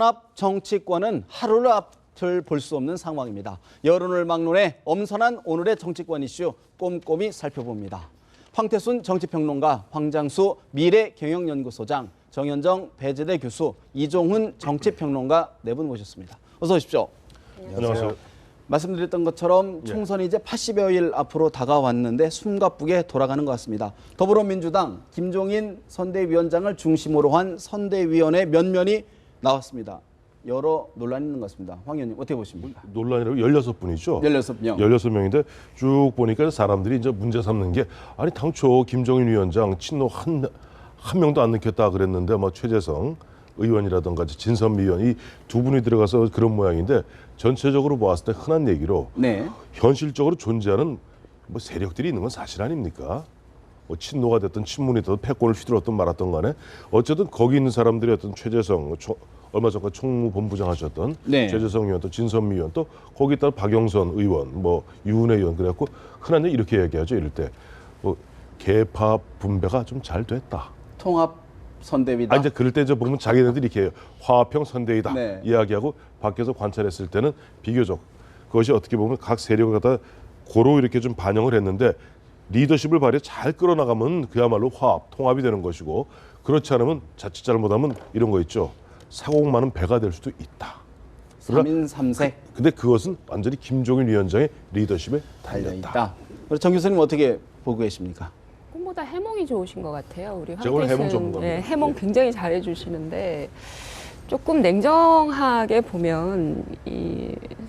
통합 정치권은 하루를 앞을 볼 수 없는 상황입니다. 여론을 막론해 엄선한 오늘의 정치권 이슈 꼼꼼히 살펴봅니다. 황태순 정치평론가, 황장수 미래경영연구소장, 정현정 배재대 교수, 이종훈 정치평론가 네 분 모셨습니다. 어서 오십시오. 안녕하세요. 말씀드렸던 것처럼 총선이 이제 80여일 앞으로 다가왔는데 숨가쁘게 돌아가는 것 같습니다. 더불어민주당 김종인 선대위원장을 중심으로 한 선대위원회 면면이 나왔습니다. 여러 논란이 있는 것 같습니다. 황 의원님 어떻게 보십니까? 논란이라고 16분이죠. 16명. 16명인데 쭉 보니까 사람들이 이제 문제 삼는 게 아니 당초 김종인 위원장 친노 한 명도 안 넣겠다 그랬는데 뭐 최재성 의원이라든가 진선미 의원 이 두 분이 들어가서 그런 모양인데 전체적으로 보았을 때 흔한 얘기로 네. 현실적으로 존재하는 뭐 세력들이 있는 건 사실 아닙니까? 뭐 친노가 됐든 친문이 됐든 패권을 휘둘렀든 말았던 간에 어쨌든 거기 있는 사람들이 어떤 최재성 얼마 전까지 총무본부장 하셨던 네. 최재성 의원 또 진선미 의원 또 거기 있다 박영선 의원 뭐 유은혜 의원 그래갖고 흔한 얘기 이렇게 얘기하죠. 이럴 때 뭐 계파 분배가 좀 잘 됐다. 통합 선대위다. 이제 그럴 때 이제 보면 자기네들이 이렇게 화합형 선대위다 네. 이야기하고 밖에서 관찰했을 때는 비교적 그것이 어떻게 보면 각 세력을 갖다 고루 이렇게 좀 반영을 했는데 리더십을 발휘해 잘 끌어나가면 그야말로 화합, 통합이 되는 것이고 그렇지 않으면 자칫 잘못하면 이런 거 있죠. 사고 많은 배가 될 수도 있다. 3인 3색 근데 그것은 완전히 김종인 위원장의 리더십에 달렸다. 달려있다. 우리 정 교수님 어떻게 보고 계십니까? 꿈보다 해몽이 좋으신 것 같아요. 우리 제가 오늘 해몽 황태순 전문가입니다. 해몽 굉장히 잘해주시는데 조금 냉정하게 보면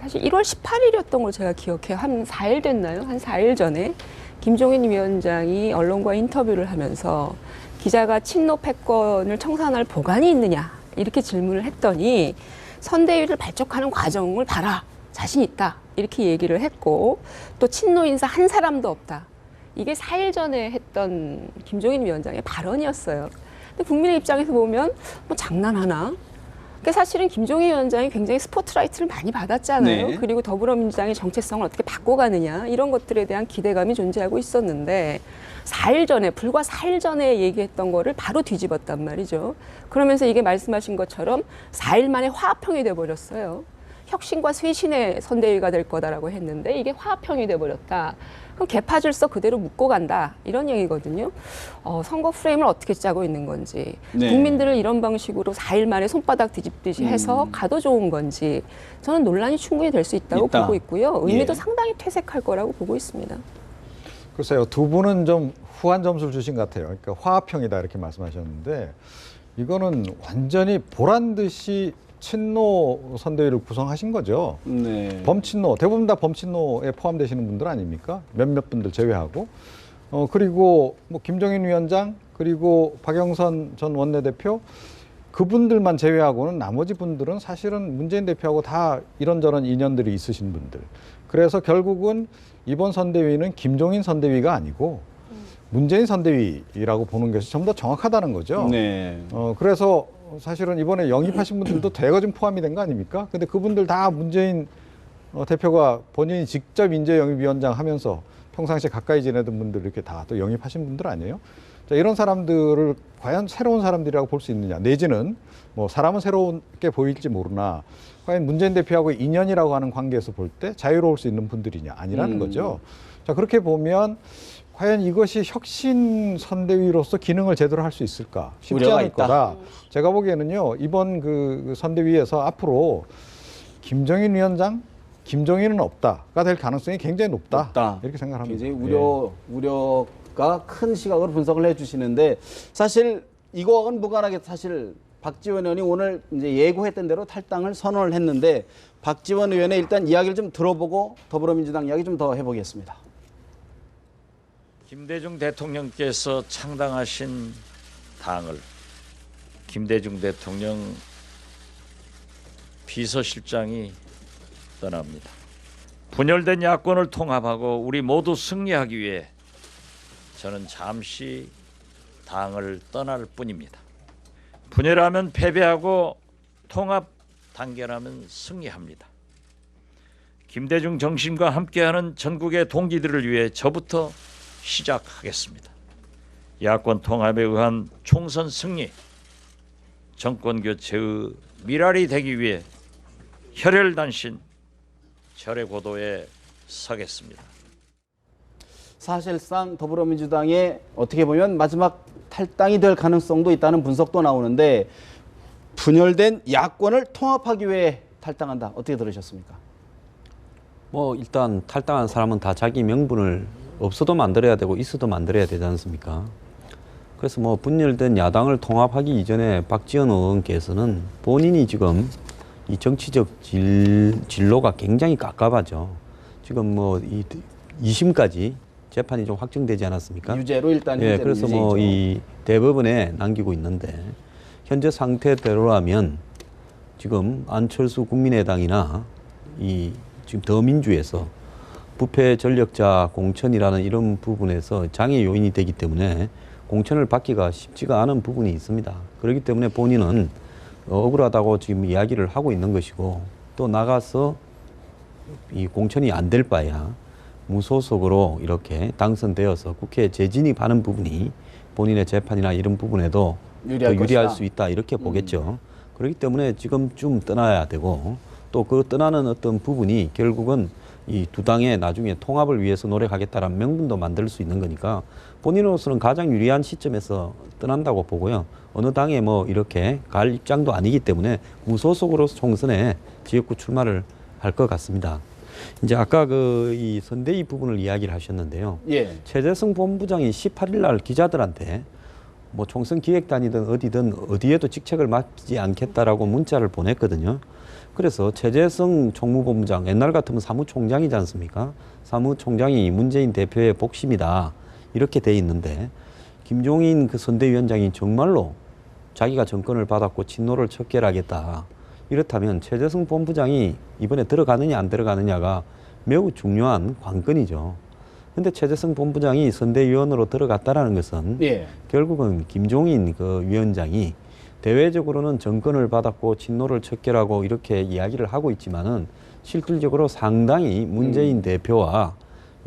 사실 1월 18일이었던 걸 제가 기억해요. 한 4일 됐나요? 한 4일 전에 김종인 위원장이 언론과 인터뷰를 하면서 기자가 친노 패권을 청산할 보관이 있느냐 이렇게 질문을 했더니 선대위를 발족하는 과정을 봐라. 자신 있다. 이렇게 얘기를 했고 또 친노 인사 한 사람도 없다. 이게 4일 전에 했던 김종인 위원장의 발언이었어요. 근데 국민의 입장에서 보면 뭐 장난하나? 그러니까 사실은 김종인 위원장이 굉장히 스포트라이트를 많이 받았잖아요. 네. 그리고 더불어민주당의 정체성을 어떻게 바꿔가느냐 이런 것들에 대한 기대감이 존재하고 있었는데 4일 전에 불과 4일 전에 얘기했던 거를 바로 뒤집었단 말이죠. 그러면서 이게 말씀하신 것처럼 4일 만에 화합형이 돼버렸어요. 혁신과 쇄신의 선대위가 될 거다라고 했는데 이게 화합형이 돼버렸다. 그럼 개파 질서 그대로 묶고 간다. 이런 얘기거든요. 선거 프레임을 어떻게 짜고 있는 건지. 네. 국민들을 이런 방식으로 4일 만에 손바닥 뒤집듯이 해서 가도 좋은 건지. 저는 논란이 충분히 될 수 있다고 있다. 보고 있고요. 의미도 예. 상당히 퇴색할 거라고 보고 있습니다. 글쎄요, 두 분은 좀 후한 점수를 주신 것 같아요. 그러니까 화합형이다 이렇게 말씀하셨는데 이거는 완전히 보란 듯이 친노 선대위를 구성하신 거죠. 네. 범친노, 대부분 다 범친노에 포함되시는 분들 아닙니까? 몇몇 분들 제외하고. 그리고 뭐 김종인 위원장, 그리고 박영선 전 원내대표, 그분들만 제외하고는 나머지 분들은 사실은 문재인 대표하고 다 이런저런 인연들이 있으신 분들. 그래서 결국은 이번 선대위는 김종인 선대위가 아니고 문재인 선대위라고 보는 것이 좀 더 정확하다는 거죠. 네. 그래서 사실은 이번에 영입하신 분들도 대거 좀 포함이 된 거 아닙니까? 근데 그분들 다 문재인 대표가 본인이 직접 인재영입위원장 하면서 평상시에 가까이 지내던 분들 이렇게 다 또 영입하신 분들 아니에요? 자, 이런 사람들을 과연 새로운 사람들이라고 볼 수 있느냐? 내지는 뭐 사람은 새롭게 보일지 모르나 과연 문재인 대표하고 인연이라고 하는 관계에서 볼 때 자유로울 수 있는 분들이냐? 아니라는 거죠. 자, 그렇게 보면 과연 이것이 혁신 선대위로서 기능을 제대로 할 수 있을까? 쉽지 우려가 않을 있다. 거다. 제가 보기에는요, 이번 그 선대위에서 앞으로 김종인 위원장, 김종인은 없다가 될 가능성이 굉장히 높다. 이렇게 생각합니다. 굉장히 우려가 큰 시각으로 분석을 해주시는데 사실 이거하고는 무관하게 사실 박지원 의원이 오늘 이제 예고했던 대로 탈당을 선언을 했는데 박지원 의원의 일단 이야기를 좀 들어보고 더불어민주당 이야기 좀 더 해보겠습니다. 김대중 대통령께서 창당하신 당을 김대중 대통령 비서실장이 떠납니다. 분열된 야권을 통합하고 우리 모두 승리하기 위해 저는 잠시 당을 떠날 뿐입니다. 분열하면 패배하고 통합 단결하면 승리합니다. 김대중 정신과 함께하는 전국의 동지들을 위해 저부터 시작하겠습니다. 야권 통합에 의한 총선 승리, 정권 교체의 미랄이 되기 위해 혈혈단신 절의 고도에 서겠습니다. 사실상 더불어민주당의 어떻게 보면 마지막 탈당이 될 가능성도 있다는 분석도 나오는데 분열된 야권을 통합하기 위해 탈당한다. 어떻게 들으셨습니까? 뭐 일단 탈당한 사람은 다 자기 명분을 없어도 만들어야 되고 있어도 만들어야 되지 않습니까? 그래서 뭐 분열된 야당을 통합하기 이전에 박지원 의원께서는 본인이 지금 이 정치적 진로가 굉장히 깝깝하죠. 지금 뭐 이 2심까지 재판이 좀 확정되지 않았습니까? 유죄로 일단 예, 현재는 그래서 뭐 유죄이죠. 이 대법원에 남기고 있는데 현재 상태대로라면 지금 안철수 국민의당이나 이 지금 더민주에서 부패 전력자 공천이라는 이런 부분에서 장애 요인이 되기 때문에 공천을 받기가 쉽지가 않은 부분이 있습니다. 그렇기 때문에 본인은 억울하다고 지금 이야기를 하고 있는 것이고 또 나가서 이 공천이 안 될 바야 무소속으로 이렇게 당선되어서 국회에 재진입하는 부분이 본인의 재판이나 이런 부분에도 유리할 더 유리할 것이다. 수 있다 이렇게 보겠죠. 그렇기 때문에 지금 좀 떠나야 되고 또 그 떠나는 어떤 부분이 결국은 이 두 당의 나중에 통합을 위해서 노력하겠다라는 명분도 만들 수 있는 거니까 본인으로서는 가장 유리한 시점에서 떠난다고 보고요. 어느 당에 뭐 이렇게 갈 입장도 아니기 때문에 무소속으로 총선에 지역구 출마를 할 것 같습니다. 이제 아까 그 이 선대위 부분을 이야기를 하셨는데요. 예. 최재성 본부장이 18일 날 기자들한테 뭐 총선 기획단이든 어디든 어디에도 직책을 맡지 않겠다라고 문자를 보냈거든요. 그래서 최재성 총무본부장, 옛날 같으면 사무총장이지 않습니까? 사무총장이 문재인 대표의 복심이다. 이렇게 돼 있는데 김종인 그 선대위원장이 정말로 자기가 정권을 받았고 친노를 척결하겠다. 이렇다면 최재성 본부장이 이번에 들어가느냐 안 들어가느냐가 매우 중요한 관건이죠. 근데 최재성 본부장이 선대위원으로 들어갔다라는 것은 예. 결국은 김종인 그 위원장이 대외적으로는 정권을 받았고 친노를 척결하고 이렇게 이야기를 하고 있지만은 실질적으로 상당히 문재인 대표와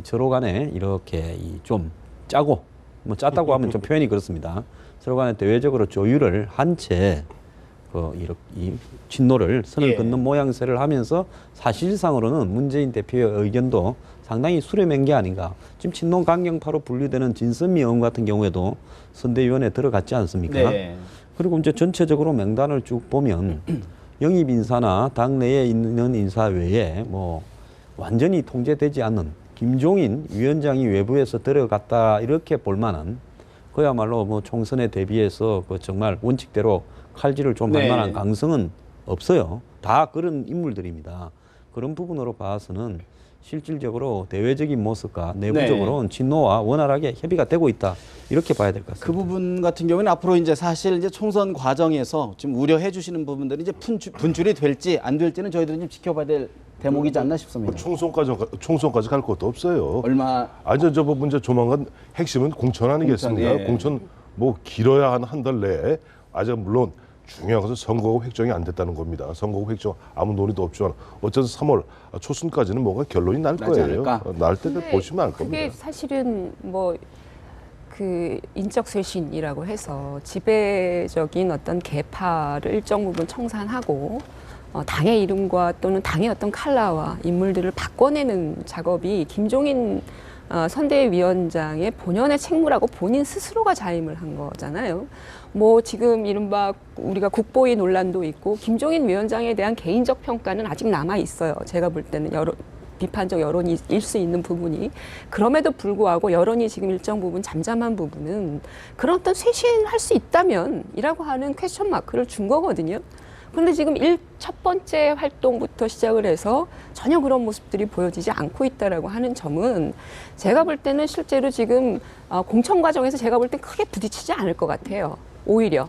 서로 간에 이렇게 좀 짜고 뭐 짰다고 하면 좀 표현이 그렇습니다. 서로 간에 대외적으로 조율을 한 채 이 친노를 선을 예. 긋는 모양새를 하면서 사실상으로는 문재인 대표의 의견도 상당히 수렴한 게 아닌가. 지금 친노 강경파로 분류되는 진선미 의원 같은 경우에도 선대위원회에 들어갔지 않습니까? 네. 그리고 이제 전체적으로 명단을 쭉 보면 영입 인사나 당내에 있는 인사 외에 뭐 완전히 통제되지 않는 김종인 위원장이 외부에서 들어갔다 이렇게 볼 만한 그야말로 뭐 총선에 대비해서 그 정말 원칙대로 칼질을 좀 할 네. 만한 가능성은 없어요. 다 그런 인물들입니다. 그런 부분으로 봐서는 실질적으로 대외적인 모습과 내부적으로는 친노와 원활하게 협의가 되고 있다. 이렇게 봐야 될 것 같습니다. 그 부분 같은 경우는 앞으로 이제 사실 이제 총선 과정에서 지금 우려해 주시는 부분들이 이제 분출이 될지 안 될지는 저희들은 좀 지켜봐야 될 대목이지 않나 싶습니다. 총선까지 갈 것도 없어요. 얼마 아니 저 문제 조만간 핵심은 공천 아니겠습니까? 공천, 예. 공천 뭐 길어야 한 달 내에 아직 물론 중요한 것은 선거구 획정이 안 됐다는 겁니다. 선거구 획정 아무 논의도 없지만 어쨌든 3월 초순까지는 뭔가 결론이 날 나지 거예요. 않을까? 날 때 근데 보시면 알 그게 겁니다. 사실은 뭐 그 인적 쇄신이라고 해서 지배적인 어떤 계파를 일정 부분 청산하고 당의 이름과 또는 당의 어떤 컬러와 인물들을 바꿔내는 작업이 김종인 선대위원장의 본연의 책무라고 본인 스스로가 자임을 한 거잖아요. 뭐 지금 이른바 우리가 국보위 논란도 있고 김종인 위원장에 대한 개인적 평가는 아직 남아 있어요. 제가 볼 때는 비판적 여론이 일 수 있는 부분이 그럼에도 불구하고 여론이 지금 일정 부분 잠잠한 부분은 그런 어떤 쇄신할 수 있다면이라고 하는 퀘스천 마크를 준 거거든요. 그런데 지금 첫 번째 활동부터 시작을 해서 전혀 그런 모습들이 보여지지 않고 있다라고 하는 점은 제가 볼 때는 실제로 지금 공천 과정에서 제가 볼 땐 크게 부딪히지 않을 것 같아요. 오히려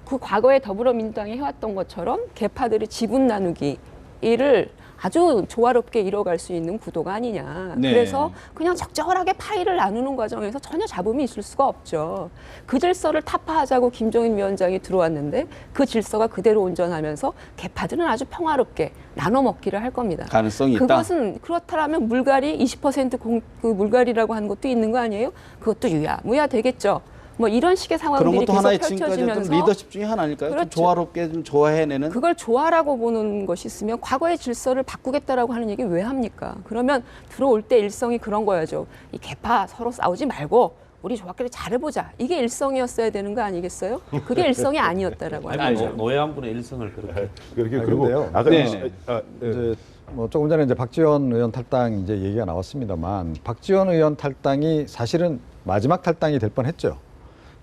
그 과거에 더불어민주당이 해왔던 것처럼 계파들의 지분 나누기를 아주 조화롭게 이뤄갈 수 있는 구도가 아니냐. 네. 그래서 그냥 적절하게 파일을 나누는 과정에서 전혀 잡음이 있을 수가 없죠. 그 질서를 타파하자고 김종인 위원장이 들어왔는데 그 질서가 그대로 온전하면서 계파들은 아주 평화롭게 나눠 먹기를 할 겁니다. 가능성이 있다. 그것은 그렇다면 물갈이 20% 그 물갈이라고 하는 것도 있는 거 아니에요? 그것도 유야무야 되겠죠. 뭐 이런 식의 그런 상황들이 것도 계속 하나의 지금까지 좀 펼쳐지면서 리더십 중에 하나 아닐까요? 좀 그렇죠. 조화롭게 좀 조화해내는. 그걸 조화라고 보는 것이 있으면 과거의 질서를 바꾸겠다라고 하는 얘기 왜 합니까? 그러면 들어올 때 일성이 그런 거야죠. 이 개파 서로 싸우지 말고 우리 조합끼리 잘해보자. 이게 일성이었어야 되는 거 아니겠어요? 그게 일성이 아니었다라고 하는 아니, 거죠. 노예한분의 일성을 그렇게 그렇게 아니, 그리고 근데요. 아까 네. 이제 뭐 조금 전에 이제 박지원 의원 탈당 이제 얘기가 나왔습니다만 박지원 의원 탈당이 사실은 마지막 탈당이 될 뻔했죠.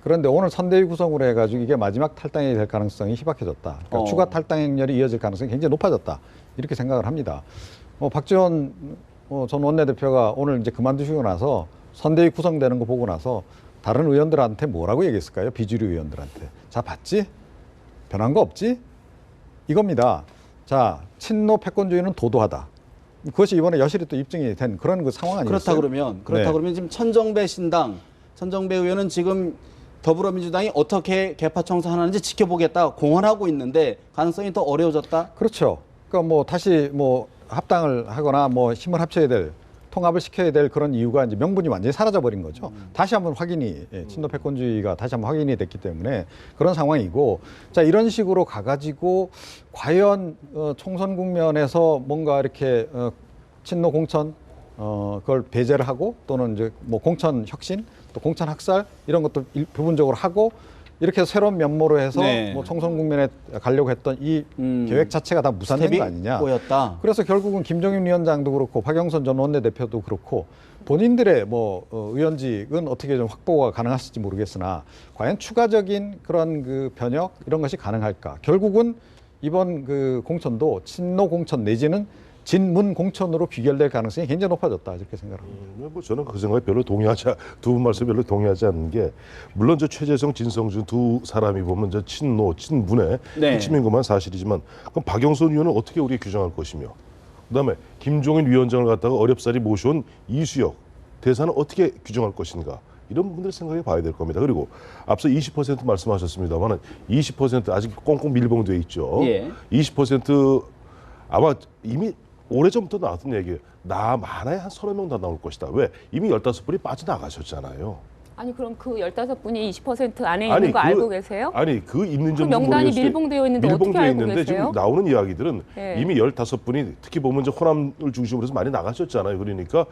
그런데 오늘 선대위 구성으로 해가지고 이게 마지막 탈당이 될 가능성이 희박해졌다. 그러니까 추가 탈당 행렬이 이어질 가능성이 굉장히 높아졌다. 이렇게 생각을 합니다. 박지원 전 원내대표가 오늘 이제 그만두시고 나서 선대위 구성되는 거 보고 나서 다른 의원들한테 뭐라고 얘기했을까요? 비주류 의원들한테. 자, 봤지? 변한 거 없지? 이겁니다. 자, 친노 패권주의는 도도하다. 그것이 이번에 여실히 또 입증이 된 그런 그 상황 아니겠어요? 그렇다 네. 그러면 지금 천정배 신당, 천정배 의원은 지금 더불어민주당이 어떻게 개파 청산하는지 지켜보겠다 공언하고 있는데 가능성이 더 어려워졌다. 그렇죠. 그러니까 뭐 다시 뭐 합당을 하거나 뭐 힘을 합쳐야 될 통합을 시켜야 될 그런 이유가 이제 명분이 완전히 사라져 버린 거죠. 다시 한번 확인이 친노 패권주의가 다시 한번 확인이 됐기 때문에 그런 상황이고, 자 이런 식으로 가가지고 과연 총선 국면에서 뭔가 이렇게 친노 공천 그걸 배제를 하고 또는 이제 뭐 공천 혁신 또 공천 학살 이런 것도 부분적으로 하고 이렇게 해서 새로운 면모로 해서 네. 뭐 총선 국면에 가려고 했던 이 계획 자체가 다 무산된 스텝이 거 아니냐. 꼬였다. 그래서 결국은 김종인 위원장도 그렇고 박영선 전 원내대표도 그렇고 본인들의 뭐 의원직은 어떻게 좀 확보가 가능하실지 모르겠으나 과연 추가적인 그런 그 변혁 이런 것이 가능할까? 결국은 이번 그 공천도 친노 공천 내지는 진문 공천으로 귀결될 가능성이 굉장히 높아졌다 이렇게 생각합니다. 뭐 저는 그 생각에 별로 두 분 말씀에 별로 동의하지 않는 게, 물론 저 최재성, 진성준 두 사람이 보면 저 친노, 친문의 네. 핵심인 것만 사실이지만, 그럼 박영선 의원은 어떻게 우리가 규정할 것이며, 그다음에 김종인 위원장을 갖다가 어렵사리 모셔온 이수혁 대사는 어떻게 규정할 것인가, 이런 부분들 생각해 봐야 될 겁니다. 그리고 앞서 20% 말씀하셨습니다만 20% 아직 꽁꽁 밀봉돼 있죠. 예. 20% 아마 이미 오래전부터 나왔던 얘기예요. 나 많아야 한 30명 다 나올 것이다. 왜? 이미 15분이 빠져나가셨잖아요. 아니 그럼 그 15분이 20% 안에 있는 거 알고 계세요? 아니 그 있는지 그 명단이 밀봉되어 있는데 어떻게 알고 있는데 계세요? 지금 나오는 이야기들은 네. 이미 15분이 특히 보면 이제 호남을 중심으로 해서 많이 나가셨잖아요. 그러니까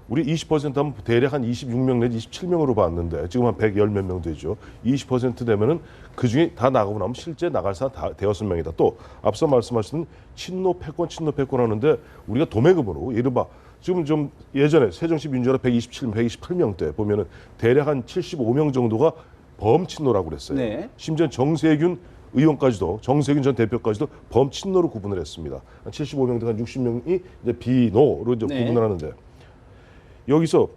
우리 20% 하면 대략 한 26명 내지 27명으로 봤는데 지금 한 110 몇 명 되죠. 20% 되면은 그 중에 다 나가고 나면 실제 나갈 사람 다 대여섯 명이다. 또 앞서 말씀하신 친노 패권 하는데 우리가 도매금으로 이른바 지금 좀 예전에 새정치 민주화라 128명 때 보면은 대략 한 75명 정도가 범친노라고 그랬어요. 네. 심지어 정세균 의원까지도, 정세균 전 대표까지도 범친노로 구분을 했습니다. 한 75명 등 한 60명이 이제 비노로 이제 네. 구분을 하는데, 여기서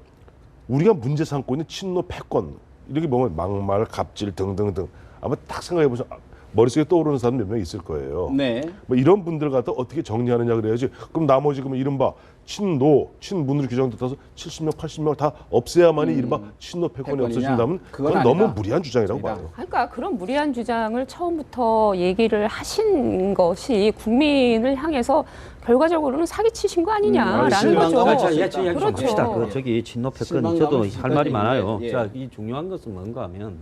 우리가 문제 삼고 있는 친노 패권 이렇게 보면 막말, 갑질 등등등 아마 딱 생각해 보시면 머릿속에 떠오르는 사람 몇 명 있을 거예요. 네. 뭐 이런 분들 갖다 어떻게 정리하느냐 그래야지. 그럼 나머지 그러면 이른바 친노, 친문으로 규정돼서 70명, 80명을 다 없애야만이 이른바 친노 패권이 패권이냐? 없어진다면 그건 그건 너무 아니다. 무리한 주장이라고 아니다. 봐요. 그러니까 그런 무리한 주장을 처음부터 얘기를 하신 것이 국민을 향해서 결과적으로는 사기치신 거 아니냐라는 실망감을 거죠. 자, 자, 자, 이야기 좀 그렇죠. 합시다. 그 저기 친노패권 실망감을 저도 주셨다는 할 말이 얘기인데, 많아요. 예. 자, 이 중요한 것은 뭔가 하면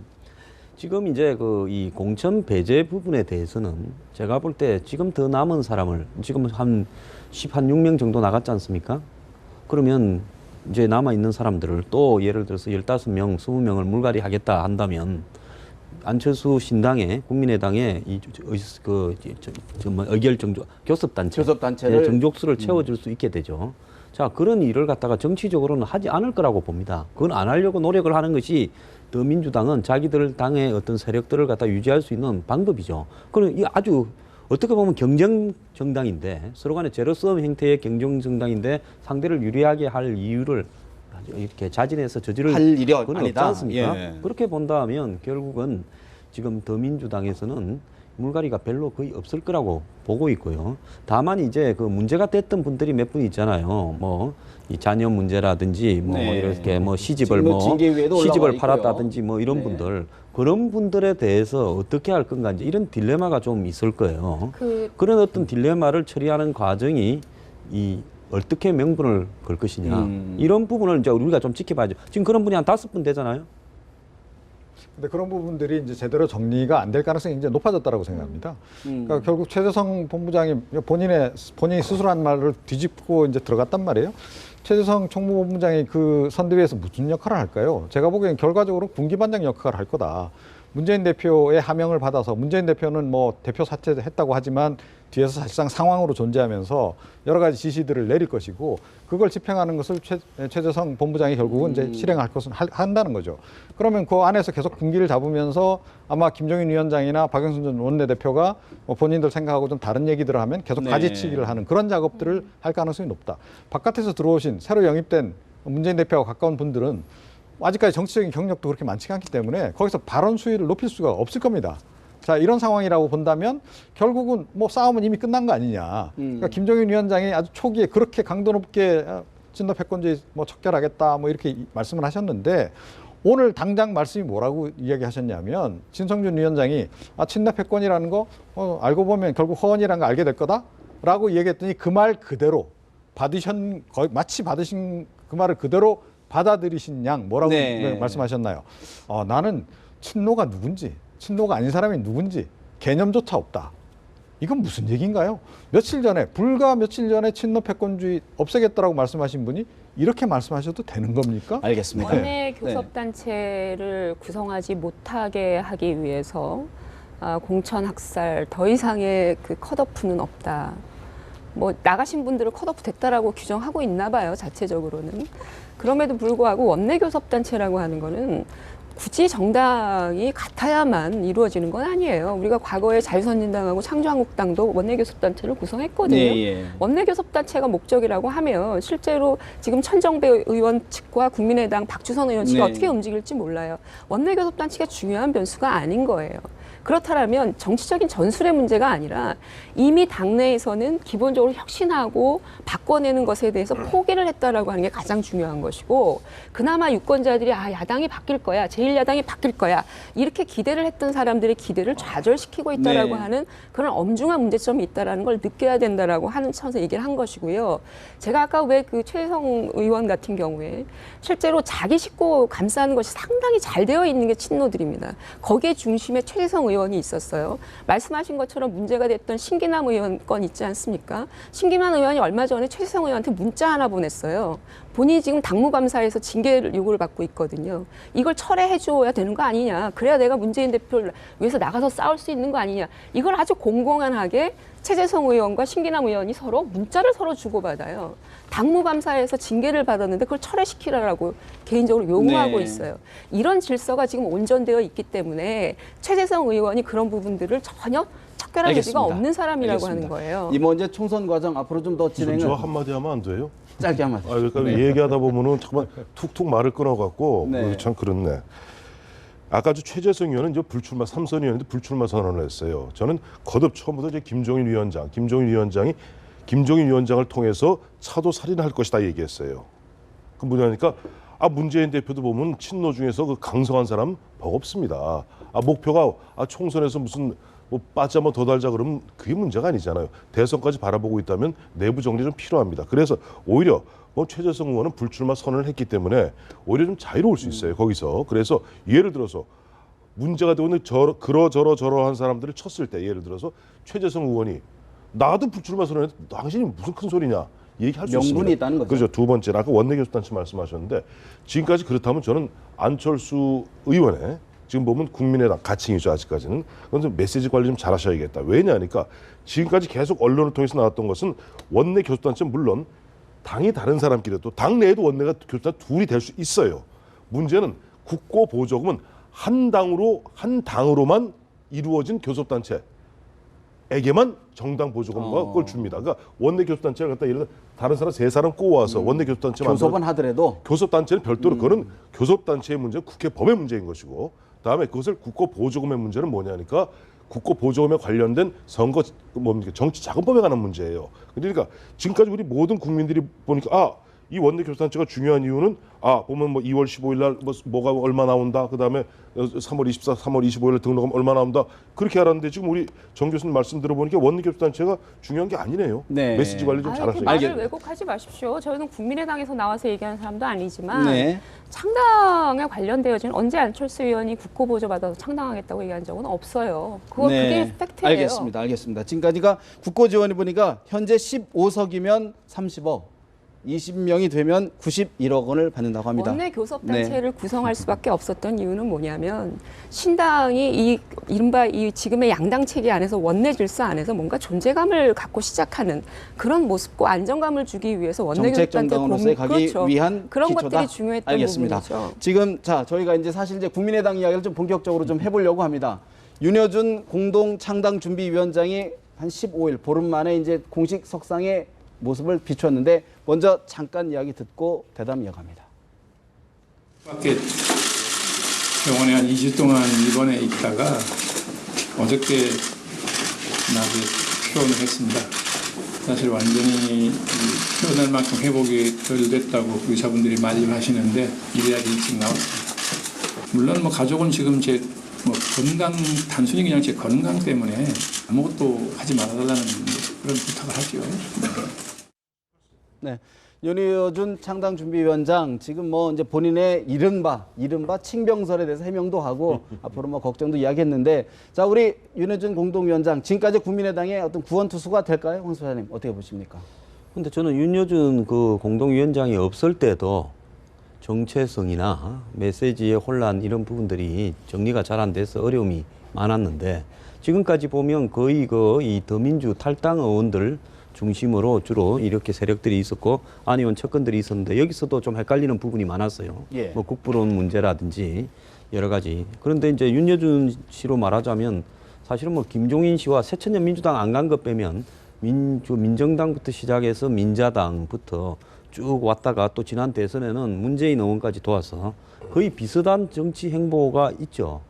지금 이제 그 이 공천 배제 부분에 대해서는 제가 볼 때 지금 더 남은 사람을 지금 한 6명 정도 나갔지 않습니까? 그러면 이제 남아 있는 사람들을 또 예를 들어서 15명, 20명을 물갈이 하겠다 한다면 안철수 신당에 국민의당에 뭐 의결정조 교섭단체 교섭단체를 정족수를 채워줄 수 있게 되죠. 자, 그런 일을 갖다가 정치적으로는 하지 않을 거라고 봅니다. 그건 안 하려고 노력을 하는 것이 더민주당은 자기들 당의 어떤 세력들을 갖다 유지할 수 있는 방법이죠. 그럼 이 아주 어떻게 보면 경쟁 정당인데 서로 간에 제로섬 형태의 경쟁 정당인데 상대를 유리하게 할 이유를 이렇게 자진해서 저지를 할 일이 그건 없지 아니다. 않습니까? 예. 그렇게 본다면 결국은 지금 더민주당에서는 물갈이가 별로 거의 없을 거라고 보고 있고요. 다만 이제 그 문제가 됐던 분들이 몇 분 있잖아요. 뭐 이 자녀 문제라든지 뭐 네. 이렇게 뭐 시집을 직무 뭐 징계위에도 시집을 올라와 있고요. 팔았다든지 뭐 이런 네. 분들 그런 분들에 대해서 어떻게 할 건가 이제 이런 딜레마가 좀 있을 거예요. 그런 어떤 딜레마를 처리하는 과정이 이 어떻게 명분을 걸 것이냐 이런 부분을 이제 우리가 좀 지켜봐야죠. 지금 그런 분이 한 5분 되잖아요. 근데 그런 부분들이 이제 제대로 정리가 안 될 가능성이 이제 높아졌다라고 생각합니다. 그러니까 결국 최재성 본부장이 본인이 스스로 한 말을 뒤집고 이제 들어갔단 말이에요. 최재성 총무본부장이 그 선대위에서 무슨 역할을 할까요? 제가 보기엔 결과적으로 군기반장 역할을 할 거다. 문재인 대표의 하명을 받아서 문재인 대표는 뭐 대표 사퇴했다고 하지만 뒤에서 사실상 상황으로 존재하면서 여러 가지 지시들을 내릴 것이고 그걸 집행하는 것을 최재성 본부장이 결국은 이제 실행할 것은 한다는 거죠. 그러면 그 안에서 계속 군기를 잡으면서 아마 김종인 위원장이나 박영선 전 원내대표가 뭐 본인들 생각하고 좀 다른 얘기들을 하면 계속 네. 가지치기를 하는 그런 작업들을 할 가능성이 높다. 바깥에서 들어오신 새로 영입된 문재인 대표와 가까운 분들은 아직까지 정치적인 경력도 그렇게 많지가 않기 때문에 거기서 발언 수위를 높일 수가 없을 겁니다. 자, 이런 상황이라고 본다면 결국은 뭐 싸움은 이미 끝난 거 아니냐. 그러니까 김종인 위원장이 아주 초기에 그렇게 강도 높게 친노 패권주의 뭐 척결하겠다 뭐 이렇게 말씀을 하셨는데 오늘 당장 말씀이 뭐라고 이야기하셨냐면 진성준 위원장이 친노 패권이라는 거 알고 보면 결국 허언이라는 거 알게 될 거다라고 얘기했더니 그 말 그대로 마치 받으신 그 말을 그대로 받아들이신 양 뭐라고 네. 말씀하셨나요? 나는 친노가 누군지 친노가 아닌 사람이 누군지 개념조차 없다. 이건 무슨 얘기인가요? 불과 며칠 전에 친노 패권주의 없애겠다라고 말씀하신 분이 이렇게 말씀하셔도 되는 겁니까? 알겠습니다. 원내 교섭단체를 구성하지 못하게 하기 위해서 공천 학살 더 이상의 그 컷오프는 없다. 뭐 나가신 분들을 컷오프 됐다라고 규정하고 있나 봐요, 자체적으로는. 그럼에도 불구하고 원내 교섭단체라고 하는 거는 굳이 정당이 같아야만 이루어지는 건 아니에요. 우리가 과거에 자유선진당하고 창조한국당도 원내교섭단체를 구성했거든요. 예. 원내교섭단체가 목적이라고 하면 실제로 지금 천정배 의원 측과 국민의당 박주선 의원 측이 네. 어떻게 움직일지 몰라요. 원내교섭단체가 중요한 변수가 아닌 거예요. 그렇다면 정치적인 전술의 문제가 아니라 이미 당내에서는 기본적으로 혁신하고 바꿔내는 것에 대해서 포기를 했다라고 하는 게 가장 중요한 것이고 그나마 유권자들이 야당이 바뀔 거야, 제1야당이 바뀔 거야 이렇게 기대를 했던 사람들의 기대를 좌절시키고 있다라고 네. 하는 그런 엄중한 문제점이 있다라는 걸 느껴야 된다라고 하는 차원에서 얘기를 한 것이고요. 제가 아까 왜 그 최재성 의원 같은 경우에 실제로 자기 식구 감싸는 것이 상당히 잘 되어 있는 게 친노들입니다. 거기에 중심에 최재성 의원이 있었어요. 말씀하신 것처럼 문제가 됐던 신기남 의원 건 있지 않습니까? 신기남 의원이 얼마 전에 최재성 의원한테 문자 하나 보냈어요. 본인이 지금 당무감사에서 징계를 요구를 받고 있거든요. 이걸 철회해 줘야 되는 거 아니냐. 그래야 내가 문재인 대표를 위해서 나가서 싸울 수 있는 거 아니냐. 이걸 아주 공공연하게 최재성 의원과 신기남 의원이 서로 문자를 서로 주고받아요. 당무감사에서 징계를 받았는데 그걸 철회시키라고 개인적으로 요구하고 네. 있어요. 이런 질서가 지금 온전되어 있기 때문에 최재성 의원이 그런 부분들을 전혀 척결할 알겠습니다. 여지가 없는 사람이라고 알겠습니다. 하는 거예요. 이번 이제 총선 과정 앞으로 좀 더 진행을 저 한마디 하면 안 돼요? 짧게 한마디. 그러니까 얘기하다 보면은 정말 툭툭 말을 끊어갖고 네. 참 그렇네. 아까 최재성 의원은 이제 불출마 3선 의원인데 불출마 선언을 했어요. 저는 거듭 처음부터 이제 김종인 위원장이 김종인 위원장을 통해서 차도 살인할 것이다 얘기했어요. 그 뭐냐니까 문재인 대표도 보면 친노 중에서 그 강성한 사람 버겁습니다. 목표가 총선에서 무슨 뭐 빠져 더 달자 그러면 그게 문제가 아니잖아요. 대선까지 바라보고 있다면 내부 정리 좀 필요합니다. 그래서 오히려 최재성 의원은 불출마 선언을 했기 때문에 오히려 좀 자유로울 수 있어요. 거기서. 그래서 예를 들어서 문제가 되고 있는 저러한 사람들을 쳤을 때 예를 들어서 최재성 의원이 나도 불출마 선언했는데 당신이 무슨 큰 소리냐 얘기할 수 있습니다. 명분이 있다는 거죠. 그렇죠. 두 번째 아까 원내교섭단체 말씀하셨는데 지금까지 그렇다면 저는 안철수 의원의 지금 보면 국민의당 가칭이죠 아직까지는. 그건 좀 메시지 관리 좀 잘하셔야겠다. 왜냐하니까 지금까지 계속 언론을 통해서 나왔던 것은 원내 교섭단체 물론 당이 다른 사람끼리도 당 내에도 원내가 교섭단 둘이 될 수 있어요. 문제는 국고 보조금은 한 당으로만 이루어진 교섭단체에게만 정당 보조금과 그걸 줍니다. 그러니까 원내 교섭단체를 갖다 예를 들어 다른 사람 세 사람 꼬아서 원내 교섭단체 교섭은 하더라도 교섭단체는 별도로 그거는 교섭단체의 문제, 국회 법의 문제인 것이고 그다음에 그것을 국고 보조금의 문제는 뭐냐니까 국고 보조금에 관련된 선거 정치 자금법에 관한 문제예요. 그러니까 지금까지 우리 모든 국민들이 보니까 이 원내 교섭단체가 중요한 이유는 보면 뭐 2월 15일 날 뭐가 얼마 나온다. 그다음에 3월 24, 3월 25일 날 등록하면 얼마 나온다. 그렇게 알았는데 지금 우리 정 교수님 말씀 들어보니까 원내 교섭단체가 중요한 게 아니네요. 네. 메시지 관리 좀 그 잘하셔야 말을 돼요. 왜곡하지 마십시오. 저희는 국민의당에서 나와서 얘기하는 사람도 아니지만 네. 창당에 관련되어진 언제 안철수 의원이 국고보조 받아서 창당하겠다고 얘기한 적은 없어요. 그게 팩트예요. 알겠습니다. 지금까지가 국고지원이 보니까 현재 15석이면 30억, 20명이 되면 91억 원을 받는다고 합니다. 원내 교섭단체를 구성할 수밖에 없었던 이유는 뭐냐면 신당이 이른바 이 지금의 양당 체계 안에서 원내 질서 안에서 뭔가 존재감을 갖고 시작하는 그런 모습과 안정감을 주기 위해서 원내 정책 교섭단체 정당으로서의 가기 그렇죠. 위한 그런 기초다. 것들이 중요했던 알겠습니다. 부분이죠. 지금 저희가 이제 사실 이제 국민의당 이야기를 좀 본격적으로 좀 해보려고 합니다. 윤여준 공동 창당 준비위원장이 한 15일 보름 만에 이제 공식 석상에 모습을 비추었는데 먼저 잠깐 이야기 듣고 대담 이어갑니다. 밖에 병원에 한 2주 동안 입원해 있다가 어저께 낮에 퇴원을 했습니다. 사실 완전히 퇴원할 만큼 회복이 덜 됐다고 의사분들이 말씀하시는데 이래야지 일찍 나왔습니다. 물론 뭐 가족은 지금 제 건강 단순히 그냥 제 건강 때문에 아무것도 하지 말아달라는 그런 부탁을 하죠. 네. 윤여준 창당준비위원장 지금 뭐 이제 본인의 이른바 칭병설에 대해서 해명도 하고 앞으로 뭐 걱정도 이야기했는데 자 우리 윤여준 공동위원장 지금까지 국민의당의 어떤 구원투수가 될까요, 황 소장님 어떻게 보십니까? 근데 저는 윤여준 그 공동위원장이 없을 때도 정체성이나 메시지의 혼란 이런 부분들이 정리가 잘 안 돼서 어려움이 많았는데 지금까지 보면 거의 이 더민주 탈당 의원들 중심으로 주로 이렇게 세력들이 있었고 안 의원 측근들이 있었는데 여기서도 좀 헷갈리는 부분이 많았어요. 예. 뭐 국부론 문제라든지 여러 가지. 그런데 이제 윤여준 씨로 말하자면 사실은 뭐 김종인 씨와 새천년 민주당 안 간 것 빼면 민정당부터 시작해서 민자당부터 쭉 왔다가 또 지난 대선에는 문재인 의원까지 도와서 거의 비슷한 정치 행보가 있죠.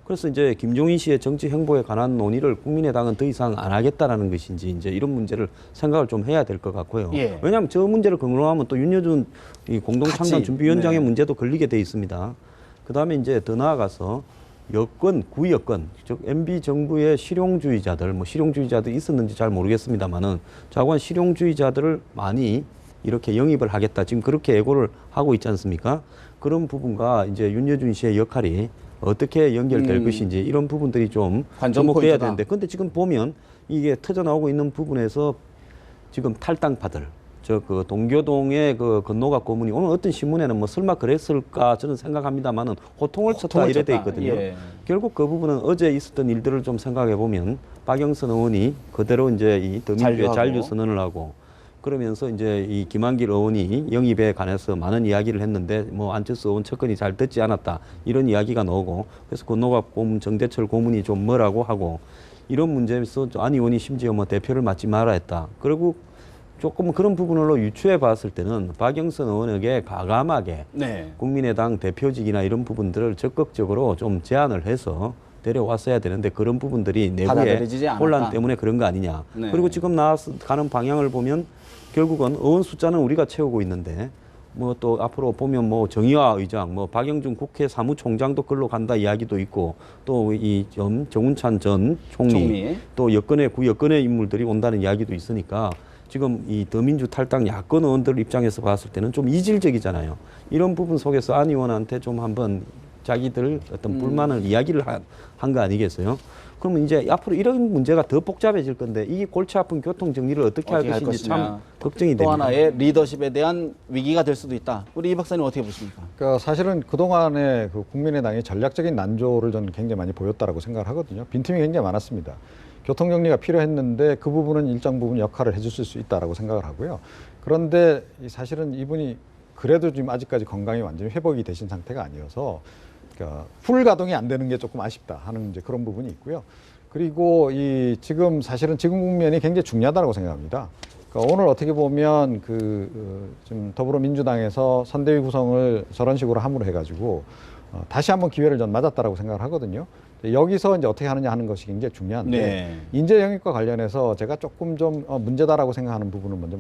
그래서 이제 김종인 씨의 정치 행보에 관한 논의를 국민의당은 더 이상 안 하겠다라는 것인지 이제 이런 문제를 생각을 좀 해야 될 것 같고요. 예. 왜냐하면 저 문제를 근거로 또 윤여준 이 공동창당준비위원장의 네. 문제도 걸리게 돼 있습니다. 그 다음에 이제 더 나아가서 여권, 구여권, 즉 MB 정부의 실용주의자들, 실용주의자들이 있었는지 잘 모르겠습니다만은 자관 실용주의자들을 많이 이렇게 영입을 하겠다. 지금 그렇게 예고를 하고 있지 않습니까? 그런 부분과 이제 윤여준 씨의 역할이 어떻게 연결될 것인지 이런 부분들이 좀 관전 주목돼야 포인트다. 되는데 근데 지금 보면 이게 터져나오고 있는 부분에서 지금 탈당파들 그 동교동의 그 건노갑 고문이 오늘 어떤 신문에는 설마 그랬을까 저는 생각합니다만은 호통을 쳤다 이래 돼 있거든요. 예. 결국 그 부분은 어제 있었던 일들을 좀 생각해 보면 박영선 의원이 그대로 이제 이 더민주의 잔류 선언을 하고 그러면서 이제 이 김한길 의원이 영입에 관해서 많은 이야기를 했는데 안철수 의원 측근이 잘 듣지 않았다 이런 이야기가 나오고 그래서 건노갑 고문 정대철 고문이 좀 뭐라고 하고 이런 문제에서 안 의원이 심지어 대표를 맡지 말아 했다. 그리고 조금 그런 부분으로 유추해 봤을 때는 박영선 의원에게 과감하게 네. 국민의당 대표직이나 이런 부분들을 적극적으로 좀 제안을 해서 데려왔어야 되는데 그런 부분들이 내부의 받아들여지지 않았다. 혼란 때문에 그런 거 아니냐. 네. 그리고 지금 가는 방향을 보면 결국은 의원 숫자는 우리가 채우고 있는데 또 앞으로 보면 정의화 의장, 박영준 국회 사무총장도 글로 간다 이야기도 있고 또 이 정운찬 전 총리 또 구여권의 인물들이 온다는 이야기도 있으니까 지금 이 더민주 탈당 야권 의원들 입장에서 봤을 때는 좀 이질적이잖아요. 이런 부분 속에서 안 의원한테 좀 한번 자기들 어떤 불만을 이야기를 한 거 아니겠어요? 그러면 이제 앞으로 이런 문제가 더 복잡해질 건데 이 골치 아픈 교통 정리를 어떻게 할 것인지 참 걱정이 또 됩니다. 하나의 리더십에 대한 위기가 될 수도 있다. 우리 이 박사님 어떻게 보십니까? 그러니까 사실은 그동안에 국민의당이 전략적인 난조를 저는 굉장히 많이 보였다라고 생각을 하거든요. 빈틈이 굉장히 많았습니다. 교통정리가 필요했는데 그 부분은 일정 부분 역할을 해줬을 수 있다라고 생각을 하고요. 그런데 사실은 이분이 그래도 지금 아직까지 건강이 완전히 회복이 되신 상태가 아니어서 그러니까 풀 가동이 안 되는 게 조금 아쉽다 하는 이제 그런 부분이 있고요. 그리고 지금 사실은 지금 국면이 굉장히 중요하다고 생각합니다. 그러니까 오늘 어떻게 보면 지금 더불어민주당에서 선대위 구성을 저런 식으로 함으로 해가지고 다시 한번 기회를 전 맞았다라고 생각을 하거든요. 여기서 이제 어떻게 하느냐 하는 것이 굉장히 중요한데 네. 인재 영입과 관련해서 제가 조금 좀 문제다라고 생각하는 부분을 먼저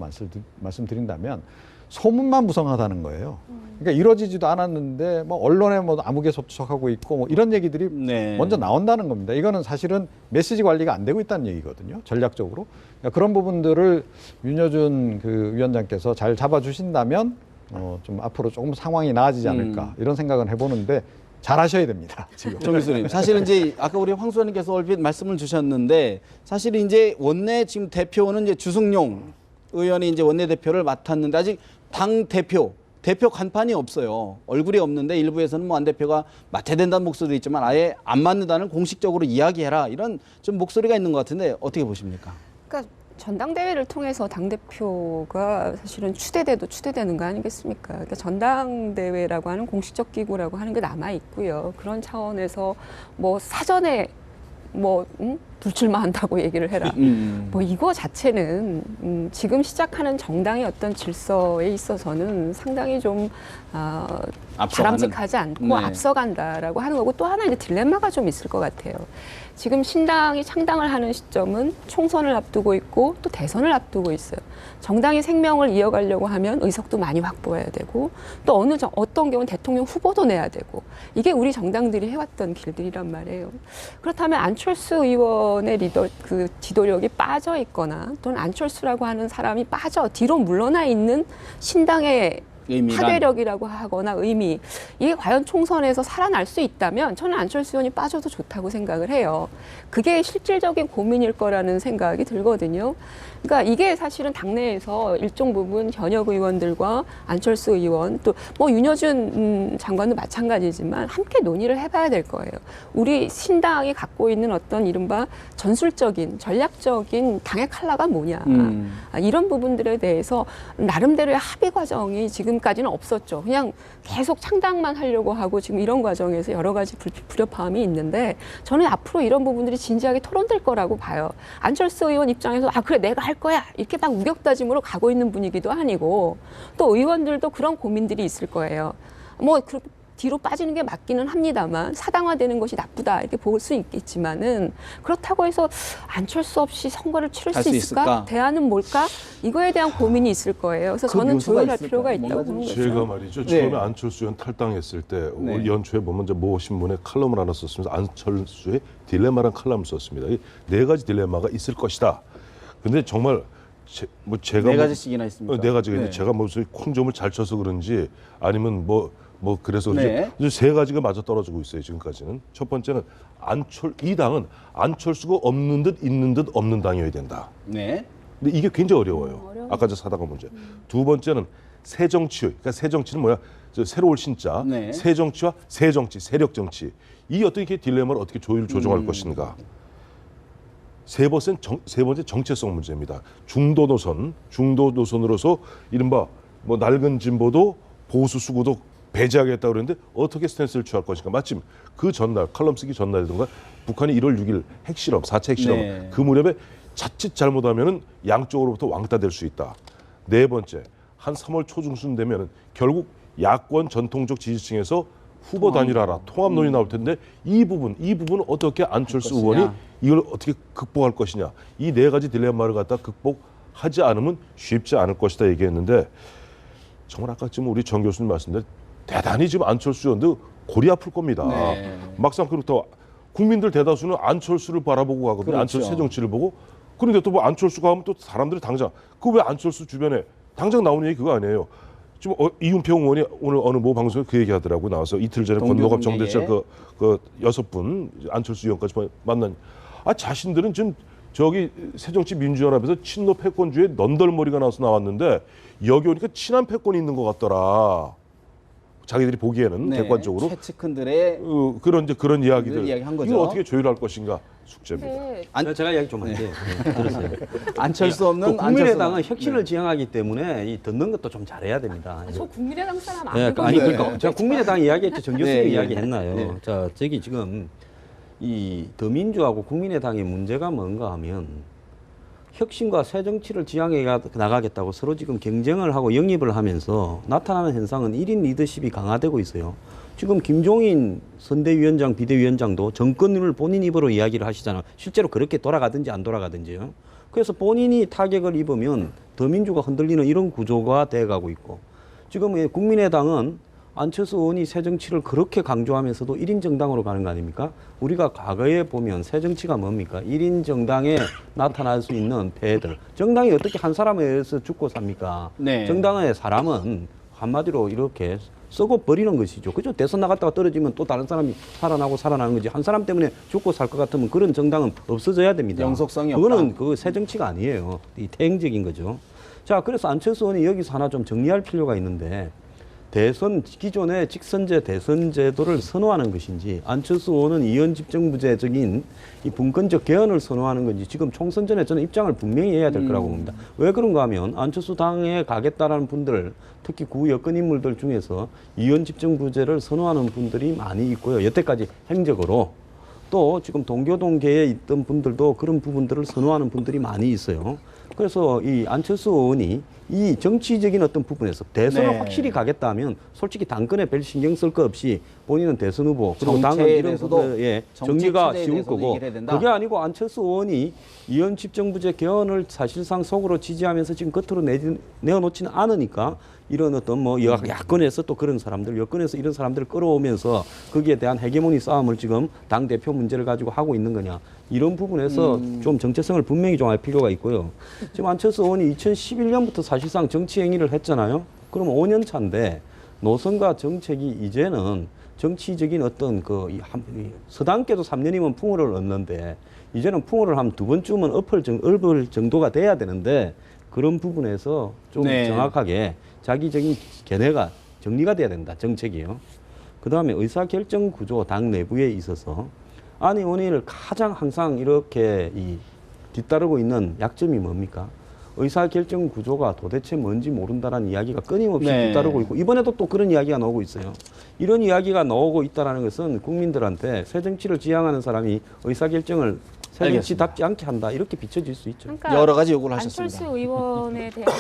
말씀드린다면 소문만 무성하다는 거예요. 그러니까 이루어지지도 않았는데 뭐 언론에 뭐 아무개 접촉하고 있고 뭐 이런 얘기들이 네. 먼저 나온다는 겁니다. 이거는 사실은 메시지 관리가 안 되고 있다는 얘기거든요. 전략적으로. 그러니까 그런 부분들을 윤여준 그 위원장께서 잘 잡아주신다면 좀 앞으로 조금 상황이 나아지지 않을까 이런 생각은 해보는데 잘 하셔야 됩니다. 지금. 정 교수님, 사실은 이제 아까 우리 황 수원님께서 얼핏 말씀을 주셨는데 사실 이제 원내 지금 대표는 이제 주승용 의원이 이제 원내 대표를 맡았는데 아직 당 대표 간판이 없어요. 얼굴이 없는데 일부에서는 뭐 안 대표가 맡아야 된다는 목소리도 있지만 아예 안 맡는다는 공식적으로 이야기해라 이런 좀 목소리가 있는 것 같은데 어떻게 보십니까? 그러니까 전당대회를 통해서 당대표가 사실은 추대되는 거 아니겠습니까? 그러니까 전당대회라고 하는 공식적 기구라고 하는 게 남아 있고요. 그런 차원에서 뭐 사전에 뭐 불출마한다고 얘기를 해라. 뭐 이거 자체는 지금 시작하는 정당의 어떤 질서에 있어서는 상당히 좀 바람직하지 않고 네. 앞서간다라고 하는 거고 또 하나 이제 딜레마가 좀 있을 것 같아요. 지금 신당이 창당을 하는 시점은 총선을 앞두고 있고 또 대선을 앞두고 있어요. 정당의 생명을 이어가려고 하면 의석도 많이 확보해야 되고 또 어떤 경우는 대통령 후보도 내야 되고 이게 우리 정당들이 해왔던 길들이란 말이에요. 그렇다면 안철수 의원의 지도력이 빠져 있거나 또는 안철수라고 하는 사람이 뒤로 물러나 있는 신당의 의미란? 파괴력이라고 하거나 의미 이게 과연 총선에서 살아날 수 있다면 저는 안철수 의원이 빠져도 좋다고 생각을 해요. 그게 실질적인 고민일 거라는 생각이 들거든요. 그러니까 이게 사실은 당내에서 일정 부분 현역 의원들과 안철수 의원 또 뭐 윤여준 장관도 마찬가지지만 함께 논의를 해봐야 될 거예요. 우리 신당이 갖고 있는 어떤 이른바 전술적인 전략적인 당의 칼라가 뭐냐 이런 부분들에 대해서 나름대로의 합의 과정이 지금까지는 없었죠. 그냥 계속 창당만 하려고 하고 지금 이런 과정에서 여러 가지 불협화음이 있는데 저는 앞으로 이런 부분들이 진지하게 토론될 거라고 봐요. 안철수 의원 입장에서 그래 내가 할 거야 이렇게 막 우격다짐으로 가고 있는 분위기도 아니고 또 의원들도 그런 고민들이 있을 거예요. 뭐 뒤로 빠지는 게 맞기는 합니다만 사당화되는 것이 나쁘다 이렇게 볼 수 있겠지만은 그렇다고 해서 안철수 없이 선거를 치를 할 수 수 있을까? 있을까? 대안은 뭘까? 이거에 대한 고민이 있을 거예요. 그래서 그 저는 묘수가 조율할 있을까요? 필요가 뭔가 있다고 좀 보는 거죠. 제가 말이죠. 네. 처음에 안철수 의원 탈당했을 때 네. 연초에 보면 이제 모 신문에 칼럼을 하나 썼으면서 안철수의 딜레마라는 칼럼을 썼습니다. 이 네 가지 딜레마가 있을 것이다. 근데 정말 제가 네 가지씩이나 있습니까? 네 가지가 있는데 네. 제가 무슨 콩점을 잘 쳐서 그런지 아니면 뭐 그래서 네. 그런지 세 가지가 맞아 떨어지고 있어요. 지금까지는. 첫 번째는 이 당은 안철수가 없는 듯 있는 듯 없는 당이어야 된다. 네. 근데 이게 굉장히 어려워요. 아까 저 사다가 문제. 두 번째는 새정치의, 그러니까 새정치는 뭐야? 새로 올 신자, 네. 새정치와 새정치, 세력 정치. 이 어떤 게 딜레마를 어떻게 조정할 것인가? 세 번째 정체성 문제입니다. 중도 노선으로서 이른바 뭐 낡은 진보도 보수 수구도 배제하겠다고 그랬는데 어떻게 스탠스를 취할 것인가. 마침 그 전날 칼럼 쓰기 전날이던가 북한이 1월 6일 핵실험 4차 핵실험 네. 그 무렵에 자칫 잘못하면은 양쪽으로부터 왕따 될 수 있다. 네 번째 한 3월 초중순 되면은 결국 야권 전통적 지지층에서 후보 단일화라 통합 논의 나올 텐데 이 부분은 어떻게 안철수 것이냐. 의원이 이걸 어떻게 극복할 것이냐. 이 네 가지 딜레마를 갖다 극복하지 않으면 쉽지 않을 것이다 얘기했는데 정말 아까 지금 우리 정 교수님 말씀대로 대단히 지금 안철수 의원도 골이 아플 겁니다. 네. 막상 그렇다 국민들 대다수는 안철수를 바라보고 가거든요. 그렇죠. 안철수 새정치를 보고. 그런데 또 뭐 안철수가 하면 또 사람들이 당장 그 왜 안철수 주변에 당장 나오는 얘기 그거 아니에요. 지금 이윤평 의원이 오늘 어느 모 방송에 그 얘기하더라고 나와서 이틀 전에 권노갑 정대철 그 6분 안철수 의원까지 만난 자신들은 지금 저기 새정치민주연합에서 친노 패권주의 넌덜머리가 나왔는데 여기 오니까 친한 패권이 있는 것 같더라. 자기들이 보기에는 네. 객관적으로 최측근들의 그런 이야기들 이야기한 거죠. 이걸 어떻게 조율할 것인가 숙제입니다. 네. 제가 이야기 좀 할게요. 네. 들으세요. 안철수 없는 국민의당은 안철수. 혁신을 지향하기 때문에 이 듣는 것도 좀 잘해야 됩니다. 저 국민의당 사람 네, 아니거든요. 아니 그러니까 제가 국민의당 이야기했죠. 정 교수님 네, 이야기했나요? 네. 자, 저기 지금 이 더민주하고 국민의당의 문제가 뭔가 하면 혁신과 새 정치를 지향해 나가겠다고 서로 지금 경쟁을 하고 영입을 하면서 나타나는 현상은 1인 리더십이 강화되고 있어요. 지금 김종인 선대위원장, 비대위원장도 정권을 본인 입으로 이야기를 하시잖아요. 실제로 그렇게 돌아가든지 안 돌아가든지요. 그래서 본인이 타격을 입으면 더민주가 흔들리는 이런 구조가 돼가고 있고 지금 국민의당은 안철수 의원이 새정치를 그렇게 강조하면서도 1인 정당으로 가는 거 아닙니까? 우리가 과거에 보면 새정치가 뭡니까? 1인 정당에 나타날 수 있는 폐해들. 정당이 어떻게 한 사람에 의해서 죽고 삽니까? 네. 정당의 사람은 한마디로 이렇게 썩어 버리는 것이죠. 그죠? 대선 나갔다가 떨어지면 또 다른 사람이 살아나는 거지. 한 사람 때문에 죽고 살 것 같으면 그런 정당은 없어져야 됩니다. 영속성이 없다. 그거는 그 새정치가 아니에요. 이 태행적인 거죠. 자, 그래서 안철수 의원이 여기서 하나 좀 정리할 필요가 있는데 대선 기존의 직선제 대선 제도를 선호하는 것인지 안철수 의원은 이원 집정부제적인 이 분권적 개헌을 선호하는 건지 지금 총선 전에 저는 입장을 분명히 해야 될 거라고 봅니다. 왜 그런가 하면 안철수 당에 가겠다라는 분들 특히 구 여권 인물들 중에서 이원 집정부제를 선호하는 분들이 많이 있고요. 여태까지 행적으로 또 지금 동교동계에 있던 분들도 그런 부분들을 선호하는 분들이 많이 있어요. 그래서 이 안철수 의원이 이 정치적인 어떤 부분에서 대선을 네. 확실히 가겠다 하면 솔직히 당권에 별 신경 쓸 거 없이 본인은 대선 후보 그리고 당은 정체에 이런 대해서도 부분에 정리가 정치 쉬울 대해서도 거고 얘기를 해야 된다. 그게 아니고 안철수 의원이 이원 집정부제 개헌을 사실상 속으로 지지하면서 지금 겉으로 내어놓지는 않으니까 이런 어떤 뭐 야권에서 또 그런 사람들, 여권에서 이런 사람들을 끌어오면서 거기에 대한 헤게모니 싸움을 지금 당 대표 문제를 가지고 하고 있는 거냐 이런 부분에서 좀 정체성을 분명히 좀 알 필요가 있고요. 지금 안철수 의원이 2011년부터 사실상 정치 행위를 했잖아요. 그럼 5년 차인데 노선과 정책이 이제는 정치적인 어떤 이 서당께도 3년이면 풍어를 얻는데 이제는 풍어를 한 2번쯤은 엎을 정도가 돼야 되는데 그런 부분에서 좀 네. 정확하게 자기적인 견해가 정리가 돼야 된다. 정책이요. 그다음에 의사결정 구조 당 내부에 있어서 안 의원을 가장 항상 이렇게 뒤따르고 있는 약점이 뭡니까? 의사결정 구조가 도대체 뭔지 모른다라는 이야기가 끊임없이 네. 뒤따르고 있고 이번에도 또 그런 이야기가 나오고 있어요. 이런 이야기가 나오고 있다는 것은 국민들한테 새정치를 지향하는 사람이 의사결정을 새정치답지 않게 한다 이렇게 비춰질 수 있죠. 그러니까 여러 가지 요구를 하셨습니다. 안철수 의원에 대한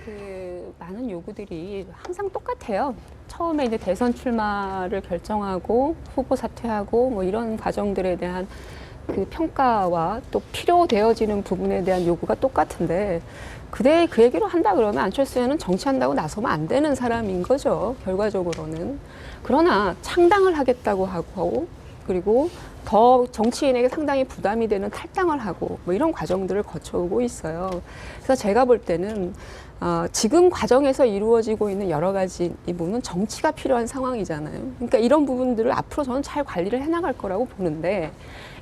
그 많은 요구들이 항상 똑같아요. 처음에 이제 대선 출마를 결정하고 후보 사퇴하고 뭐 이런 과정들에 대한 그 평가와 또 필요되어지는 부분에 대한 요구가 똑같은데 그 얘기로 한다 그러면 안철수 의원은 정치한다고 나서면 안 되는 사람인 거죠. 결과적으로는. 그러나 창당을 하겠다고 하고 그리고 더 정치인에게 상당히 부담이 되는 탈당을 하고 뭐 이런 과정들을 거쳐오고 있어요. 그래서 제가 볼 때는 지금 과정에서 이루어지고 있는 여러 가지 이 부분은 정치가 필요한 상황이잖아요. 그러니까 이런 부분들을 앞으로 저는 잘 관리를 해나갈 거라고 보는데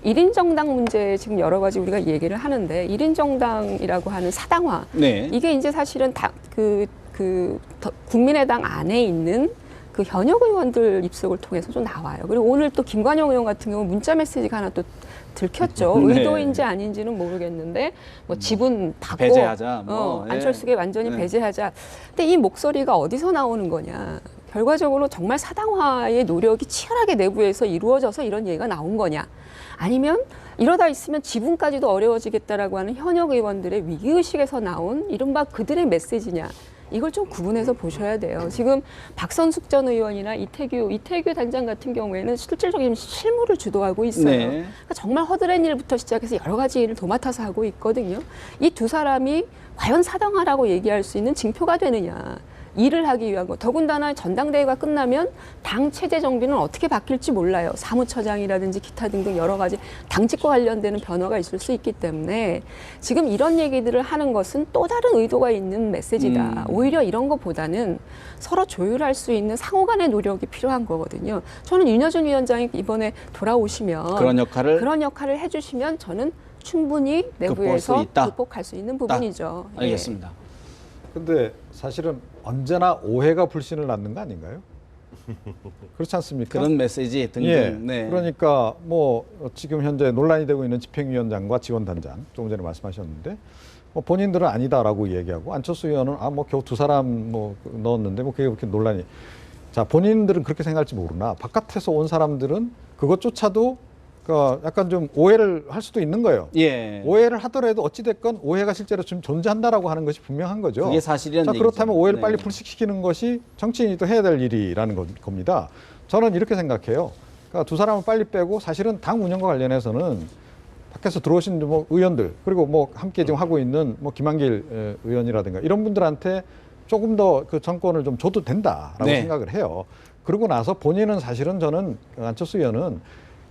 1인 정당 문제 지금 여러 가지 우리가 얘기를 하는데 1인 정당이라고 하는 사당화 네. 이게 이제 사실은 국민의당 안에 있는 그 현역 의원들 입석을 통해서 좀 나와요. 그리고 오늘 또 김관영 의원 같은 경우 문자 메시지가 하나 또 들켰죠. 네. 의도인지 아닌지는 모르겠는데 뭐 지분 받고 배제하자, 뭐, 예. 안철수계 완전히 네. 배제하자. 근데 이 목소리가 어디서 나오는 거냐? 결과적으로 정말 사당화의 노력이 치열하게 내부에서 이루어져서 이런 얘기가 나온 거냐? 아니면 이러다 있으면 지분까지도 어려워지겠다라고 하는 현역 의원들의 위기의식에서 나온 이른바 그들의 메시지냐? 이걸 좀 구분해서 보셔야 돼요. 지금 박선숙 전 의원이나 이태규 단장 같은 경우에는 실질적인 실무를 주도하고 있어요. 네. 그러니까 정말 허드렛 일부터 시작해서 여러 가지 일을 도맡아서 하고 있거든요. 이 두 사람이 과연 사당화라고 얘기할 수 있는 징표가 되느냐. 일을 하기 위한 거. 더군다나 전당대회가 끝나면 당 체제 정비는 어떻게 바뀔지 몰라요. 사무처장이라든지 기타 등등 여러 가지 당직과 관련되는 변화가 있을 수 있기 때문에 지금 이런 얘기들을 하는 것은 또 다른 의도가 있는 메시지다. 오히려 이런 것보다는 서로 조율할 수 있는 상호 간의 노력이 필요한 거거든요. 저는 윤여준 위원장이 이번에 돌아오시면 그런 역할을 해주시면 저는 충분히 극복할 내부에서 수 있다. 극복할 수 있는 부분이죠. 예. 알겠습니다. 근데 사실은 언제나 오해가 불신을 낳는 거 아닌가요? 그렇지 않습니까? 그런 메시지 등등. 예. 네. 그러니까 뭐 지금 현재 논란이 되고 있는 집행위원장과 지원단장 조금 전에 말씀하셨는데 뭐 본인들은 아니다라고 얘기하고 안철수 의원은 뭐 겨우 두 사람 뭐 넣었는데 뭐 그게 그렇게 논란이. 자, 본인들은 그렇게 생각할지 모르나 바깥에서 온 사람들은 그것조차도 약간 좀 오해를 할 수도 있는 거예요. 예. 오해를 하더라도 어찌됐건 오해가 실제로 좀 존재한다라고 하는 것이 분명한 거죠. 그게 사실이라는 자, 그렇다면 얘기죠. 오해를 네. 빨리 불식시키는 것이 정치인이 또 해야 될 일이라는 겁니다. 저는 이렇게 생각해요. 그러니까 두 사람을 빨리 빼고 사실은 당 운영과 관련해서는 밖에서 들어오신 뭐 의원들 그리고 뭐 함께 지금 하고 있는 뭐 김한길 의원이라든가 이런 분들한테 조금 더 그 정권을 좀 줘도 된다라고 네. 생각을 해요. 그러고 나서 본인은 사실은 저는 안철수 의원은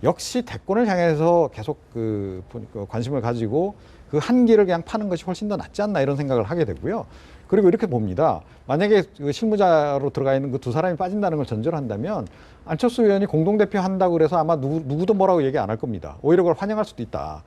역시 대권을 향해서 계속 그 관심을 가지고 그 한기를 그냥 파는 것이 훨씬 더 낫지 않나 이런 생각을 하게 되고요. 그리고 이렇게 봅니다. 만약에 그 실무자로 들어가 있는 그 두 사람이 빠진다는 걸 전제로 한다면 안철수 의원이 공동대표 한다고 그래서 아마 누구도 뭐라고 얘기 안 할 겁니다. 오히려 그걸 환영할 수도 있다.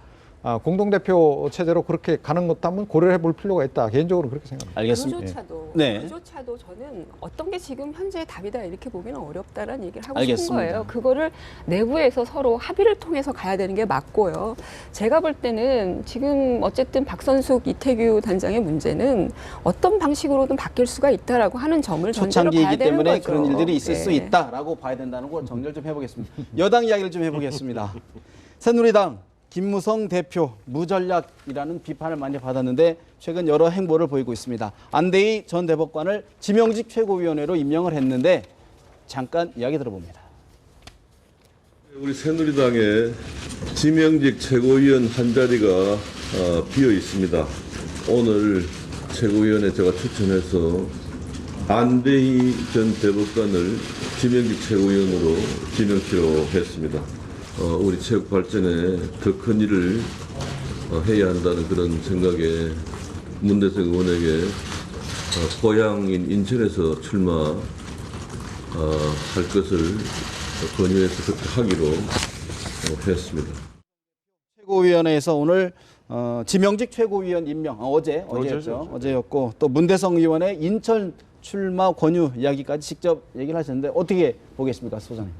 공동대표 체제로 그렇게 가는 것도 한번 고려해 볼 필요가 있다. 개인적으로 그렇게 생각합니다. 알겠습니다. 그조차도 네. 그조차도 저는 어떤 게 지금 현재 답이다 이렇게 보기는 어렵다라는 얘기를 하고 알겠습니다. 싶은 거예요. 그거를 내부에서 서로 합의를 통해서 가야 되는 게 맞고요. 제가 볼 때는 지금 어쨌든 박선숙, 이태규 단장의 문제는 어떤 방식으로든 바뀔 수가 있다라고 하는 점을 전제로 봐야 초창기이기 되는 때문에 거죠. 그런 일들이 있을 수 네. 있다라고 봐야 된다는 걸 정리를 좀 해보겠습니다. 여당 이야기를 좀 해보겠습니다. 새누리당 김무성 대표 무전략이라는 비판을 많이 받았는데 최근 여러 행보를 보이고 있습니다. 안대희 전 대법관을 지명직 최고위원회로 임명을 했는데 잠깐 이야기 들어봅니다. 우리 새누리당의 지명직 최고위원 한 자리가 비어 있습니다. 오늘 최고위원회 제가 추천해서 안대희 전 대법관을 지명직 최고위원으로 지명키로 했습니다. 우리 체육 발전에 더 큰 일을 해야 한다는 그런 생각에 문대성 의원에게 고향인 인천에서 출마할 것을 권유해서 그렇게 하기로 했습니다. 최고위원회에서 오늘 지명직 최고위원 임명 어제였고 또 문대성 의원의 인천 출마 권유 이야기까지 직접 얘기를 하셨는데 어떻게 보겠습니까, 소장님?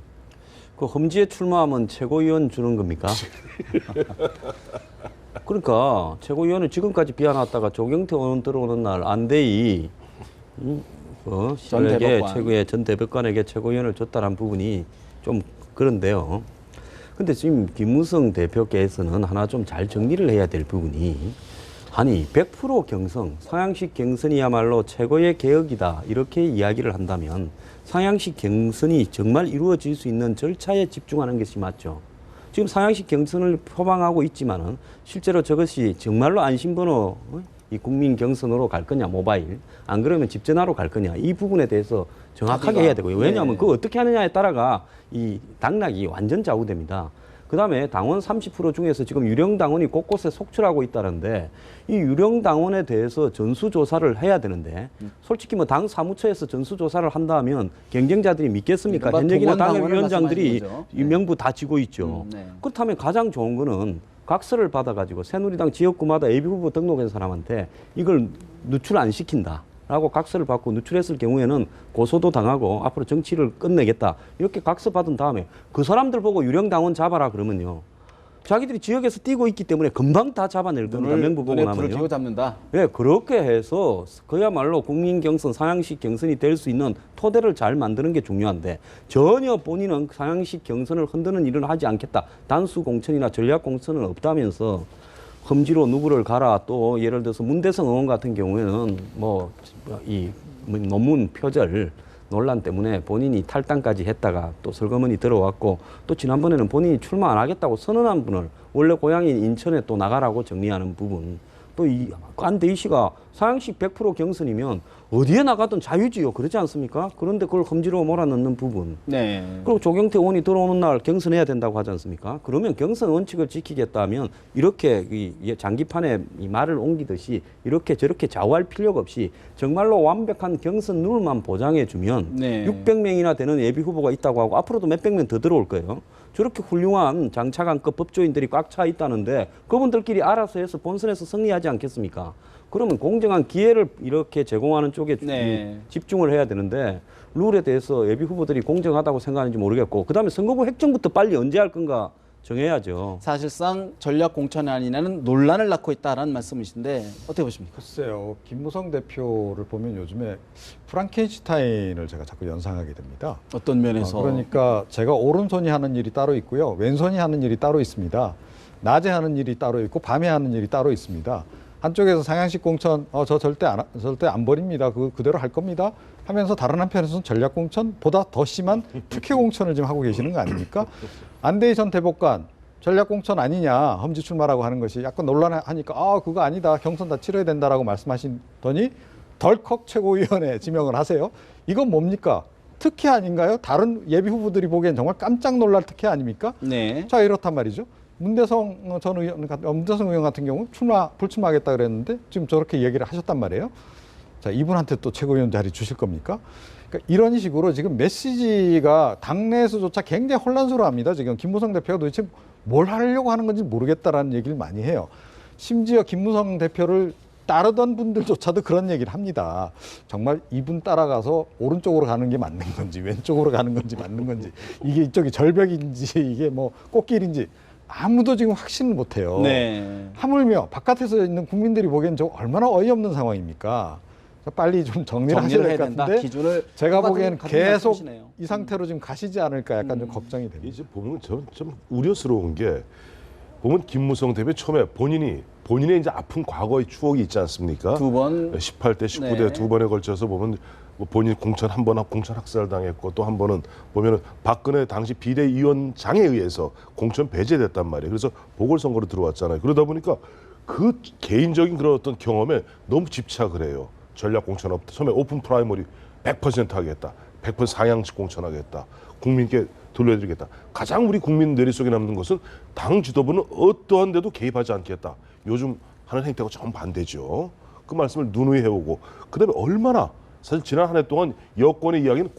그 험지에 출마하면 최고위원 주는 겁니까? 그러니까 최고위원을 지금까지 비워놨다가 조경태 의원 들어오는 날 안대희 전 대법관. 최고의 전 대법관에게 최고위원을 줬다는 부분이 좀 그런데요. 근데 지금 김무성 대표께서는 하나 좀 잘 정리를 해야 될 부분이 아니 100% 경선, 상향식 경선이야말로 최고의 개혁이다 이렇게 이야기를 한다면 상향식 경선이 정말 이루어질 수 있는 절차에 집중하는 것이 맞죠. 지금 상향식 경선을 표방하고 있지만은 실제로 저것이 정말로 안심번호 이 국민 경선으로 갈 거냐 모바일 안 그러면 집전화로 갈 거냐 이 부분에 대해서 정확하게 해야 되고요. 왜냐하면 그거 어떻게 하느냐에 따라가 이 당락이 완전 좌우됩니다. 그다음에 당원 30% 중에서 지금 유령 당원이 곳곳에 속출하고 있다는데 이 유령 당원에 대해서 전수조사를 해야 되는데 솔직히 뭐 당 사무처에서 전수조사를 한다면 경쟁자들이 믿겠습니까? 현역이나 당협위원장들이 이 명부 다 지고 있죠. 네. 그렇다면 가장 좋은 거는 각서를 받아가지고 새누리당 지역구마다 예비후보 등록한 사람한테 이걸 누출 안 시킨다. 라고 각서를 받고 누출했을 경우에는 고소도 당하고 앞으로 정치를 끝내겠다. 이렇게 각서 받은 다음에 그 사람들 보고 유령 당원 잡아라 그러면요. 자기들이 지역에서 뛰고 있기 때문에 금방 다 잡아낼 겁니다. 명부 보고 눈에 불을 나면요. 켜고 잡는다. 네, 그렇게 해서 그야말로 국민 경선, 상향식 경선이 될 수 있는 토대를 잘 만드는 게 중요한데 전혀 본인은 상향식 경선을 흔드는 일을 하지 않겠다. 단수 공천이나 전략 공천은 없다면서 험지로 누구를 가라 또 예를 들어서 문대성 의원 같은 경우에는 뭐 이 논문 표절 논란 때문에 본인이 탈당까지 했다가 또 설거문이 들어왔고 또 지난번에는 본인이 출마 안 하겠다고 선언한 분을 원래 고향인 인천에 또 나가라고 정리하는 부분 또 이 안대희 씨가 상향식 100% 경선이면 어디에 나가든 자유지요 그러지 않습니까? 그런데 그걸 험지로 몰아넣는 부분 네. 그리고 조경태 의원이 들어오는 날 경선해야 된다고 하지 않습니까? 그러면 경선 원칙을 지키겠다면 이렇게 이 장기판에 이 말을 옮기듯이 이렇게 저렇게 좌우할 필요가 없이 정말로 완벽한 경선 룰만 보장해주면 네. 600명이나 되는 예비 후보가 있다고 하고 앞으로도 몇백 명 더 들어올 거예요. 저렇게 훌륭한 장차관급 법조인들이 꽉 차 있다는데 그분들끼리 알아서 해서 본선에서 승리하지 않겠습니까? 그러면 공정한 기회를 이렇게 제공하는 쪽에 네. 집중을 해야 되는데 룰에 대해서 예비 후보들이 공정하다고 생각하는지 모르겠고 그다음에 선거구 획정부터 빨리 언제 할 건가 정해야죠. 사실상 전략 공천이 아니냐는 논란을 낳고 있다라는 말씀이신데 어떻게 보십니까? 글쎄요. 김무성 대표를 보면 요즘에 프랑켄슈타인을 제가 자꾸 연상하게 됩니다. 어떤 면에서? 그러니까 제가 오른손이 하는 일이 따로 있고요. 왼손이 하는 일이 따로 있습니다. 낮에 하는 일이 따로 있고 밤에 하는 일이 따로 있습니다. 한쪽에서 상향식 공천 저 절대 안 버립니다. 그대로 할 겁니다. 하면서 다른 한편에서는 전략 공천보다 더 심한 특혜 공천을 지금 하고 계시는 거 아닙니까? 안대희 전 대법관 전략공천 아니냐, 험지 출마라고 하는 것이 약간 논란하니까 그거 아니다, 경선 다 치러야 된다라고 말씀하시더니 덜컥 최고위원회 지명을 하세요. 이건 뭡니까? 특혜 아닌가요? 다른 예비 후보들이 보기엔 정말 깜짝 놀랄 특혜 아닙니까? 네. 자, 이렇단 말이죠. 문대성 의원 같은 경우 불출마하겠다 그랬는데 지금 저렇게 얘기를 하셨단 말이에요. 자, 이분한테 또 최고위원 자리 주실 겁니까? 그러니까 이런 식으로 지금 메시지가 당내에서조차 굉장히 혼란스러워합니다. 지금 김무성 대표가 도대체 뭘 하려고 하는 건지 모르겠다라는 얘기를 많이 해요. 심지어 김무성 대표를 따르던 분들조차도 그런 얘기를 합니다. 정말 이분 따라가서 오른쪽으로 가는 게 맞는 건지 왼쪽으로 가는 건지 맞는 건지 이게 이쪽이 절벽인지 이게 뭐 꽃길인지 아무도 지금 확신을 못해요. 네. 하물며 바깥에서 있는 국민들이 보기엔 저 얼마나 어이없는 상황입니까? 빨리 좀 정리를 하셔야 될 것 된다. 같은데 기준을 제가 똑같은- 보기엔 같은 계속 말씀이시네요. 이 상태로 지금 가시지 않을까 약간 좀 걱정이 됩니다. 이제 보면 좀 우려스러운 게 보면 김무성 대표 처음에 본인의 이제 아픈 과거의 추억이 있지 않습니까? 두 번. 18대, 19대 네. 두 번에 걸쳐서 보면 뭐 본인 공천 한 번 공천 학살 당했고 또 한 번은 보면은 박근혜 당시 비대위원장에 의해서 공천 배제됐단 말이에요. 그래서 보궐선거로 들어왔잖아요. 그러다 보니까 그 개인적인 그런 어떤 경험에 너무 집착을 해요. 전략 공천 없다. 처음에 오픈 프라이머리 100% 하겠다. 100% 상향식 공천하겠다. 국민께 돌려드리겠다. 가장 우리 국민 내리 속에 남는 것은 당 지도부는 어떠한 데도 개입하지 않겠다. 요즘 하는 행태가 정반대죠. 그 말씀을 누누이 해오고 그다음에 얼마나 사실 지난 한 해 동안 여권의 이야기는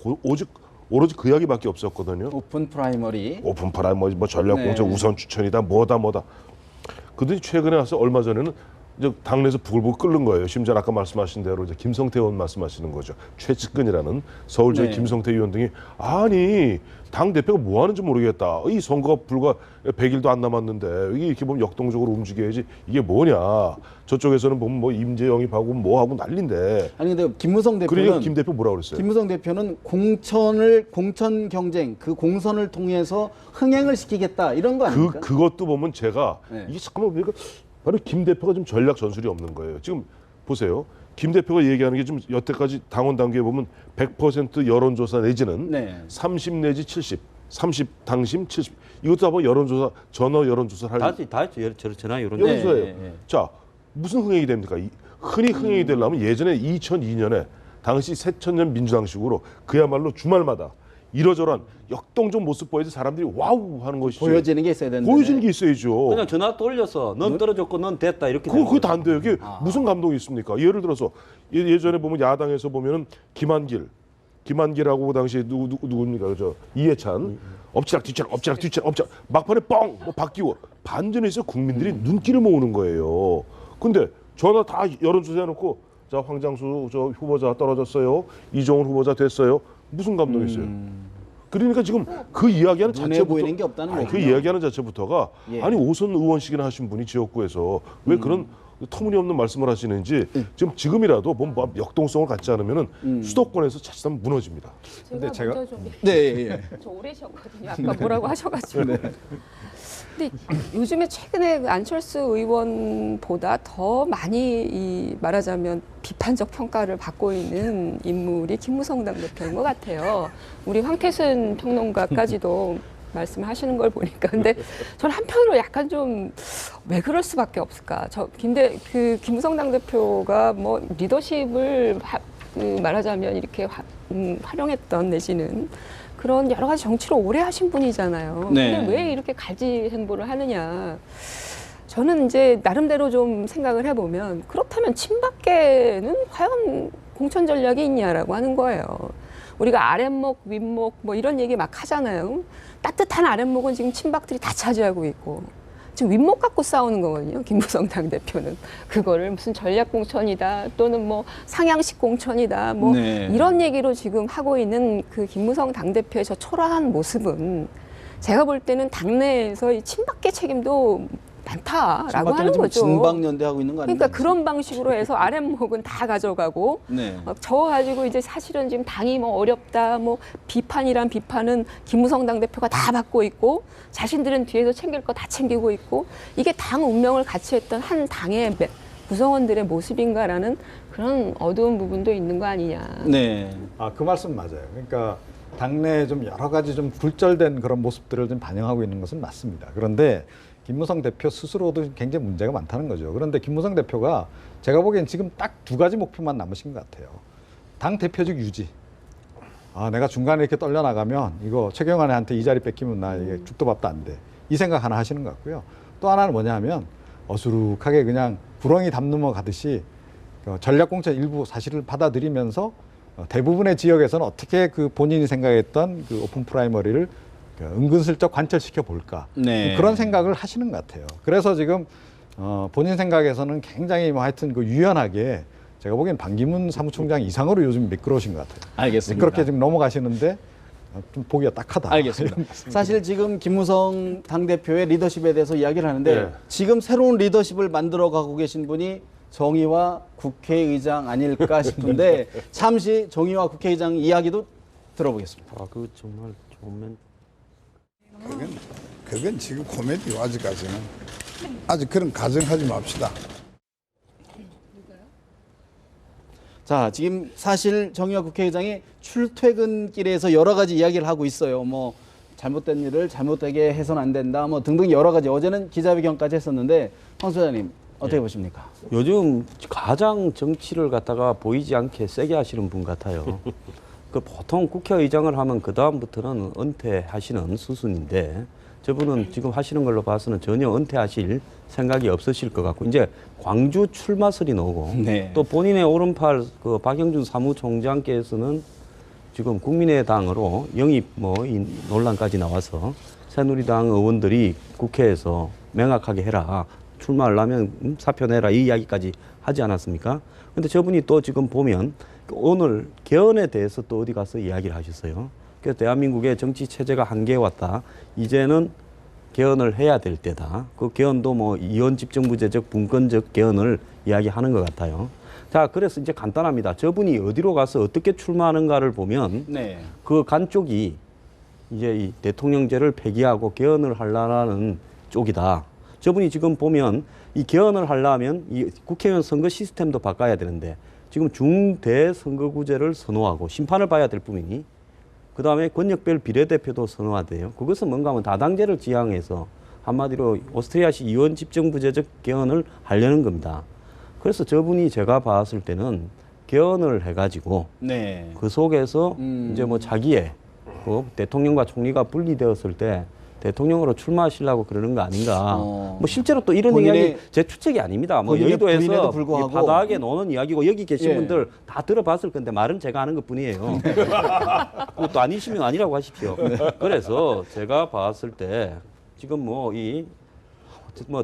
오로지 그 이야기밖에 없었거든요. 오픈 프라이머리. 오픈 프라이머리 뭐 전략 공천 네. 우선 추천이다 뭐다. 그러더니 최근에 와서 얼마 전에는 이제 당내에서 부글부글 끓는 거예요. 심지어 아까 말씀하신 대로 이제 김성태 의원 말씀하시는 거죠. 최측근이라는 서울저희 네. 김성태 의원 등이 아니 당 대표가 뭐 하는지 모르겠다. 이 선거가 불과 100일도 안 남았는데 이게 이렇게 보면 역동적으로 움직여야지 이게 뭐냐. 저쪽에서는 보면 뭐 임제 영입하고 뭐 하고 난리인데. 아니 근데 김무성 그러니까 대표는 김 대표 뭐라고 그랬어요? 김무성 대표는 공천 경쟁 그 공선을 통해서 흥행을 시키겠다 이런 거 아닙니까? 그것도 보면 제가 네. 이게 잠깐만 보니까 바로 김 대표가 좀 전략 전술이 없는 거예요. 지금 보세요. 김 대표가 얘기하는 게 좀 여태까지 당원 단계에 보면 100% 여론조사 내지는 네. 30 내지 70, 30 당심 70 이것도 다 뭐 여론조사 전화 여론조사를 할 다 했죠. 전화 여론. 여론조사예요. 네, 네. 자 무슨 흥행이 됩니까? 흔히 흥행이 되려면 예전에 2002년에 당시 새천년 민주당식으로 그야말로 주말마다 이러저러한 역동적 모습 보여서 사람들이 와우 하는 것이죠. 보여지는 게 있어야 되는데. 보여지는 게 있어야죠. 그냥 전화 돌려서 넌 떨어졌고 넌 됐다 이렇게. 그게 다 안 돼요. 이게 무슨 감동이 있습니까? 예를 들어서 예전에 보면 야당에서 보면은 김한길하고 당시에 누굽니까? 저 이해찬 엎치락 뒤치락 막판에 뻥 뭐 바뀌고 반전에서 국민들이 눈길을 모으는 거예요. 근데 전화 다 여론조사 해놓고 자 황장수 저 후보자 떨어졌어요. 이종훈 후보자 됐어요. 무슨 감동이 있어요? 그러니까 지금 그 이야기하는 눈에 자체부터 보이는 게 없다는 그 거군요. 이야기하는 자체부터가 예. 아니 오선 의원씩이나 하신 분이 지역구에서 왜 그런 터무니없는 말씀을 하시는지 지금이라도 뭐 역동성을 갖지 않으면은 수도권에서 자칫하면 무너집니다. 근데 제가- 먼저 좀 네, 예. 저 오래셨거든요. 아까 뭐라고 하셔가지고. 근데 요즘에 최근에 그 안철수 의원보다 더 많이 말하자면 비판적 평가를 받고 있는 인물이 김무성 당대표인 것 같아요. 우리 황태순 평론가까지도 말씀하시는 걸 보니까. 근데 저는 한편으로 약간 좀 왜 그럴 수밖에 없을까. 김무성 당대표가 뭐 리더십을 말하자면 이렇게 활용했던 내지는 그런 여러 가지 정치를 오래 하신 분이잖아요. 네. 근데 왜 이렇게 가지 행보를 하느냐. 저는 이제 나름대로 좀 생각을 해보면 그렇다면 친박계는 과연 공천 전략이 있냐라고 하는 거예요. 우리가 아랫목, 윗목 뭐 이런 얘기 막 하잖아요. 따뜻한 아랫목은 지금 친박들이 다 차지하고 있고 지금 윗목 갖고 싸우는 거거든요. 김무성 당대표는. 그거를 무슨 전략 공천이다 또는 뭐 상향식 공천이다 뭐 네. 이런 얘기로 지금 하고 있는 그 김무성 당대표의 저 초라한 모습은 제가 볼 때는 당내에서 이 친박계 책임도 많다라고 하는 거죠. 진박연대하고 있는 거 아닙니까? 그러니까 그런 방식으로 해서 아랫목은 다 가져가고 네. 저 가지고 이제 사실은 지금 당이 뭐 어렵다 뭐 비판이란 비판은 김무성 당대표가 다 받고 있고 자신들은 뒤에서 챙길 거 다 챙기고 있고 이게 당 운명을 같이 했던 한 당의 구성원들의 모습인가라는 그런 어두운 부분도 있는 거 아니냐. 네. 그 말씀 맞아요. 그러니까 당내에 좀 여러 가지 좀 굴절된 그런 모습들을 좀 반영하고 있는 것은 맞습니다. 그런데 김무성 대표 스스로도 굉장히 문제가 많다는 거죠. 그런데 김무성 대표가 제가 보기엔 지금 딱 두 가지 목표만 남으신 것 같아요. 당 대표직 유지. 내가 중간에 이렇게 떨려나가면 이거 최경환한테 이 자리 뺏기면 나 이게 죽도 밥도 안 돼. 이 생각 하나 하시는 것 같고요. 또 하나는 뭐냐 하면 어수룩하게 그냥 구렁이 담 넘어가듯이 전략공천 일부 사실을 받아들이면서 대부분의 지역에서는 어떻게 그 본인이 생각했던 그 오픈 프라이머리를 은근슬쩍 관철시켜 볼까. 네. 그런 생각을 하시는 것 같아요. 그래서 지금 본인 생각에서는 굉장히 뭐 하여튼 그 유연하게 제가 보기엔 반기문 사무총장 이상으로 요즘 미끄러우신 것 같아요. 알겠습니다. 그렇게 지금 넘어가시는데 좀 보기가 딱하다. 알겠습니다. 사실 지금 김무성 당대표의 리더십에 대해서 이야기를 하는데 네. 지금 새로운 리더십을 만들어가고 계신 분이 정의화 국회의장 아닐까 싶은데 잠시 정의화 국회의장 이야기도 들어보겠습니다. 그 정말 좋으면 그건 지금 코미디요. 아직까지는. 아직 그런 가정하지 맙시다. 자, 지금 사실 정의화 국회의장이 출퇴근길에서 여러 가지 이야기를 하고 있어요. 뭐 잘못된 일을 잘못되게 해서는 안 된다. 뭐 등등 여러 가지. 어제는 기자회견까지 했었는데 황 소장님 어떻게 보십니까? 요즘 가장 정치를 갖다가 보이지 않게 세게 하시는 분 같아요. 그 보통 국회의장을 하면 그 다음부터는 은퇴하시는 수순인데 저분은 지금 하시는 걸로 봐서는 전혀 은퇴하실 생각이 없으실 것 같고 이제 광주 출마설이 나오고 네. 또 본인의 오른팔 그 박영준 사무총장께서는 지금 국민의당으로 영입 이 논란까지 나와서 새누리당 의원들이 국회에서 명확하게 해라. 출마하려면 사표 내라 이 이야기까지 하지 않았습니까? 근데 저분이 또 지금 보면 오늘 개헌에 대해서 또 어디 가서 이야기를 하셨어요. 그래서 대한민국의 정치 체제가 한계에 왔다. 이제는 개헌을 해야 될 때다. 그 개헌도 이원 집정부제적 분권적 개헌을 이야기하는 것 같아요. 자, 그래서 이제 간단합니다. 저분이 어디로 가서 어떻게 출마하는가를 보면 네. 그 간 쪽이 이제 이 대통령제를 폐기하고 개헌을 하려는 쪽이다. 저분이 지금 보면 이 개헌을 하려면 이 국회의원 선거 시스템도 바꿔야 되는데 지금 중대 선거구제를 선호하고 심판을 봐야 될 뿐이니 그 다음에 권역별 비례대표도 선호하대요. 그것은 뭔가 하면 다당제를 지향해서 한마디로 오스트리아식 이원 집정부제적 개헌을 하려는 겁니다. 그래서 저분이 제가 봤을 때는 개헌을 해가지고 네. 그 속에서 이제 자기의 그 대통령과 총리가 분리되었을 때 대통령으로 출마하시려고 그러는 거 아닌가. 실제로 또 이런 이야기 제 추측이 아닙니다. 부인에도 여의도에서 불구하고. 바닥에 노는 이야기고 여기 계신 예. 분들 다 들어봤을 건데 말은 제가 하는 것 뿐이에요. 그것도 아니시면 아니라고 하십시오. 그래서 제가 봤을 때 지금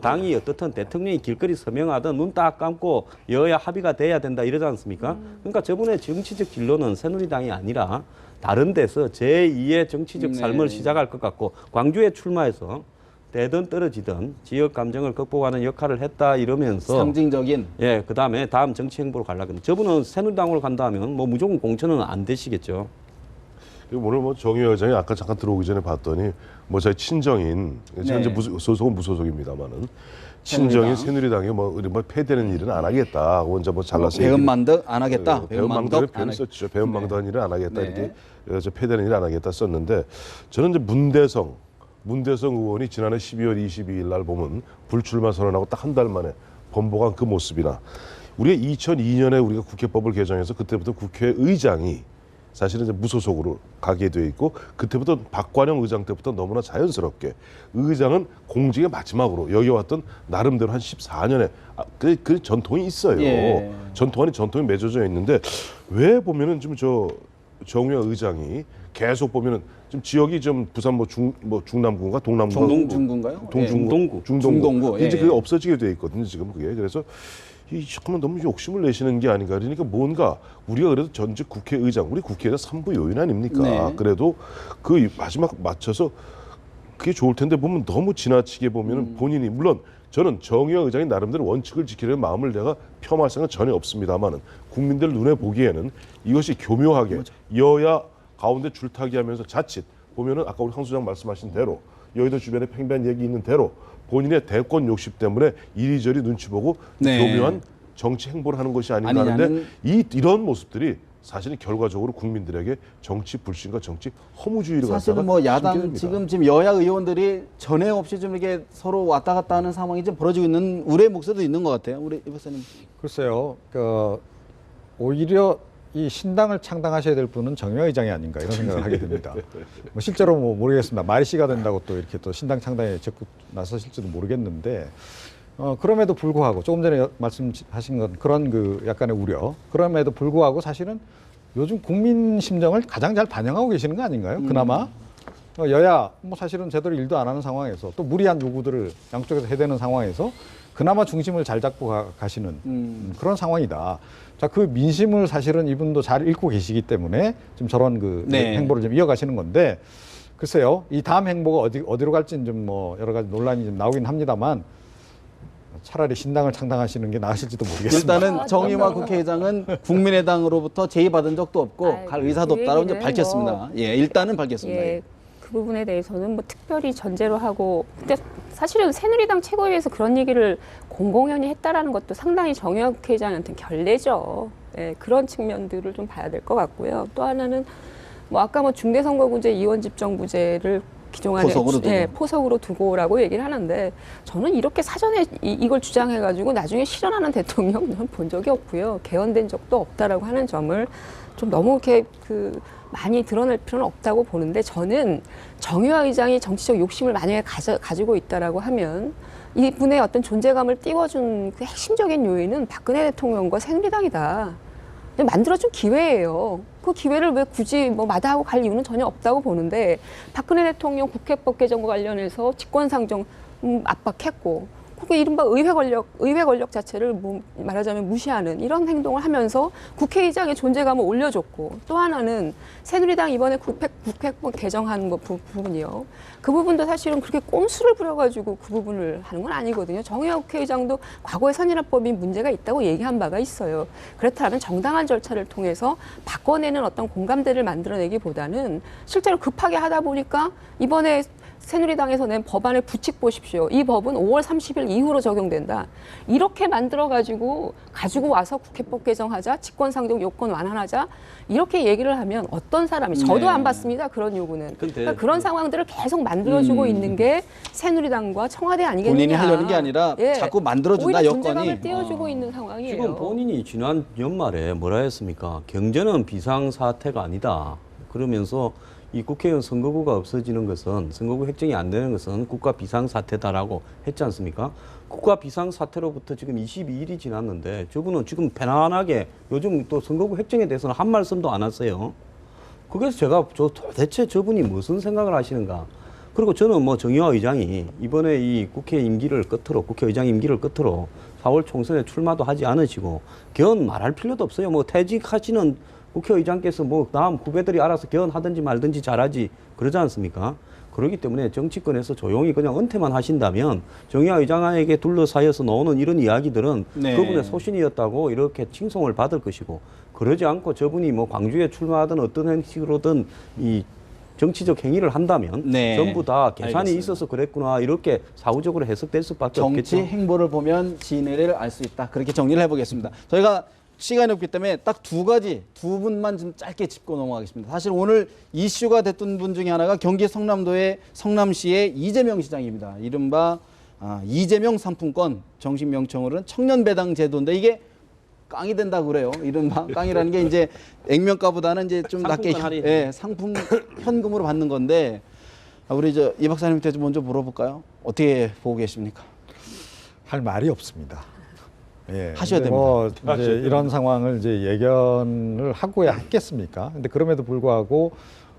당이 어떻든 대통령이 길거리 서명하든 눈 딱 감고 여야 합의가 돼야 된다 이러지 않습니까? 그러니까 저분의 정치적 진로는 새누리당이 아니라 다른 데서 제2의 정치적 삶을 시작할 것 같고 광주에 출마해서 되든 떨어지든 지역 감정을 극복하는 역할을 했다 이러면서 상징적인 그다음에 다음 정치 행보로 가려고 저분은 새누리당으로 간다면 무조건 공천은 안 되시겠죠. 그리고 오늘 정의화 의장이 아까 잠깐 들어오기 전에 봤더니 자기 친정인 현재 소속은 무소속입니다만은 친정인 새누리당에 폐되는 일은 안 하겠다. 혼자 잘라서 배은망덕 안 하겠다. 배은망덕을 표현 썼죠. 배은망덕한 일은 안 하겠다. 네. 이렇게 폐되는 일은 안 하겠다 썼는데 저는 이제 문대성 의원이 지난해 12월 22일 날 보면 불출마 선언하고 딱 한 달 만에 번복한 그 모습이나 우리가 2002년에 우리가 국회법을 개정해서 그때부터 국회의장이 사실은 이제 무소속으로 가게 돼 있고 그때부터 박관영 의장 때부터 너무나 자연스럽게 의장은 공직의 마지막으로 여기 왔던 나름대로 한 14년에 그 전통이 있어요. 예. 전통 아닌 전통이 맺어져 있는데 왜 보면은 좀 정의화 의장이 계속 보면은 좀 지역이 좀 부산 중남구인가 동남구 중동구인가요? 중동구 예. 이제 그게 없어지게 돼 있거든요 지금 그게. 그래서 잠깐만 너무 욕심을 내시는 게 아닌가. 그러니까 뭔가 우리가 그래도 전직 국회의장, 우리 국회의장 3부 요인 아닙니까? 네. 그래도 그 마지막 맞춰서 그게 좋을 텐데 보면 너무 지나치게 보면은 본인이 물론 저는 정의화 의장이 나름대로 원칙을 지키려는 마음을 내가 폄하할 생각은 전혀 없습니다만은 국민들 눈에 보기에는 이것이 교묘하게 여야 가운데 줄타기하면서 자칫 보면은 아까 우리 황 소장 말씀하신 대로 여의도 주변에 팽배한 얘기 있는 대로 본인의 대권 욕심 때문에 이리저리 눈치 보고 교묘한 정치 행보를 하는 것이 아닌가 하는데 이런 모습들이 사실은 결과적으로 국민들에게 정치 불신과 정치 허무주의를 사실은 뭐 야당 지금 여야 의원들이 전에 없이 좀 이렇게 서로 왔다 갔다 하는 상황이 좀 벌어지고 있는 우려의 목소리도 있는 것 같아요. 우리 이 박사님. 글쎄요, 오히려 이 신당을 창당하셔야 될 분은 정의화 의장이 아닌가 이런 생각을 하게 됩니다. 뭐 실제로 뭐 모르겠습니다. 말이 씨가 된다고 또 이렇게 또 신당 창당에 적극 나서실지도 모르겠는데 그럼에도 불구하고 조금 전에 말씀하신 건 그런 그 약간의 우려. 그럼에도 불구하고 사실은 요즘 국민 심정을 가장 잘 반영하고 계시는 거 아닌가요? 그나마 여야 뭐 사실은 제대로 일도 안 하는 상황에서 또 무리한 요구들을 양쪽에서 해대는 상황에서 그나마 중심을 잘 잡고 가시는 그런 상황이다. 자, 그 민심을 사실은 이분도 잘 읽고 계시기 때문에 지금 저런 그 네. 행보를 좀 이어가시는 건데 글쎄요, 이 다음 행보가 어디로 갈지는 좀 뭐 여러 가지 논란이 좀 나오긴 합니다만 차라리 신당을 창당하시는 게 나으실지도 모르겠습니다. 일단은 정의화 국회의장은 국민의당으로부터 제의받은 적도 없고 갈 의사도 그 없다고 이제 얘기는 밝혔습니다. 뭐, 예, 일단은 밝혔습니다. 예, 그 부분에 대해서는 뭐 특별히 전제로 하고, 근데 사실은 새누리당 최고위에서 그런 얘기를 공공연히 했다라는 것도 상당히 정의화 국회의장한테는 결례죠. 예, 그런 측면들을 좀 봐야 될 것 같고요. 또 하나는 뭐 아까 뭐 중대선거구제 이원집정부제를 기존안에 포석으로 두고. 포석으로 두고라고 얘기를 하는데 저는 이렇게 사전에 이걸 주장해가지고 나중에 실현하는 대통령 저는 본 적이 없고요. 개헌된 적도 없다라고 하는 점을 좀 너무 이렇게 많이 드러낼 필요는 없다고 보는데 저는 정의화 의장이 정치적 욕심을 만약에 가지고 있다라고 하면 이분의 어떤 존재감을 띄워준 그 핵심적인 요인은 박근혜 대통령과 새누리당이다. 만들어준 기회예요. 그 기회를 왜 굳이 뭐 마다하고 갈 이유는 전혀 없다고 보는데 박근혜 대통령 국회법 개정과 관련해서 직권상정 압박했고 그게 이른바 의회 권력 자체를 뭐 말하자면 무시하는 이런 행동을 하면서 국회의장의 존재감을 올려줬고 또 하나는 새누리당 이번에 국회법 개정한 부분이요. 그 부분도 사실은 그렇게 꼼수를 부려가지고 그 부분을 하는 건 아니거든요. 정의화 국회의장도 과거에 선진화법이 문제가 있다고 얘기한 바가 있어요. 그렇다면 정당한 절차를 통해서 바꿔내는 어떤 공감대를 만들어내기보다는 실제로 급하게 하다 보니까 이번에 새누리당에서 낸 법안을 부칙 보십시오. 이 법은 5월 30일 이후로 적용된다. 이렇게 만들어가지고 가지고 와서 국회법 개정하자, 직권상정 요건 완화하자 이렇게 얘기를 하면 어떤 사람이 저도 네. 안 받습니다. 그런 요구는. 근데 그러니까 그런 상황들을 계속 만들어주고 있는 게 새누리당과 청와대 아니겠느냐. 본인이 하려는 게 아니라 예. 자꾸 만들어준다 오히려 여건이. 존재감을 띄워주고 있는 상황이에요. 지금 본인이 지난 연말에 뭐라 했습니까? 경제는 비상사태가 아니다. 그러면서 이 국회의원 선거구가 없어지는 것은 선거구 획정이 안 되는 것은 국가 비상사태다라고 했지 않습니까? 국가 비상사태로부터 지금 22일이 지났는데 저분은 지금 편안하게 요즘 또 선거구 획정에 대해서는 한 말씀도 안 하세요. 그래서 제가 도대체 저분이 무슨 생각을 하시는가? 그리고 저는 뭐 정의화 의장이 이번에 이 국회의장 임기를 끝으로 4월 총선에 출마도 하지 않으시고 개헌 말할 필요도 없어요. 뭐 퇴직하시는 국회의장께서 뭐 다음 후배들이 알아서 개헌하든지 말든지 잘하지 그러지 않습니까? 그렇기 때문에 정치권에서 조용히 그냥 은퇴만 하신다면 정의화 의장에게 둘러싸여서 나오는 이런 이야기들은 네. 그분의 소신이었다고 이렇게 칭송을 받을 것이고 그러지 않고 저분이 뭐 광주에 출마하든 어떤 형식으로든 이 정치적 행위를 한다면 네. 전부 다 계산이 알겠습니다. 있어서 그랬구나 이렇게 사후적으로 해석될 수밖에 정치 없겠죠. 행보를 보면 진해를 알 수 있다. 그렇게 정리를 해보겠습니다. 저희가 시간이 없기 때문에 딱 두 분만 좀 짧게 짚고 넘어가겠습니다. 사실 오늘 이슈가 됐던 분 중에 하나가 경기 성남시의 이재명 시장입니다. 이른바 이재명 상품권 정식 명칭으로는 청년배당 제도인데 이게 깡이 된다고 그래요. 이른바 깡이라는 게 이제 액면가보다는 이제 좀 낮게 상품권 할인. 예, 상품 현금으로 받는 건데 우리 이 박사님한테 좀 먼저 물어볼까요? 어떻게 보고 계십니까? 할 말이 없습니다. 예, 하셔야 근데 뭐 이제 이런 상황을 이제 예견을 하고야 했겠습니까? 근데 그럼에도 불구하고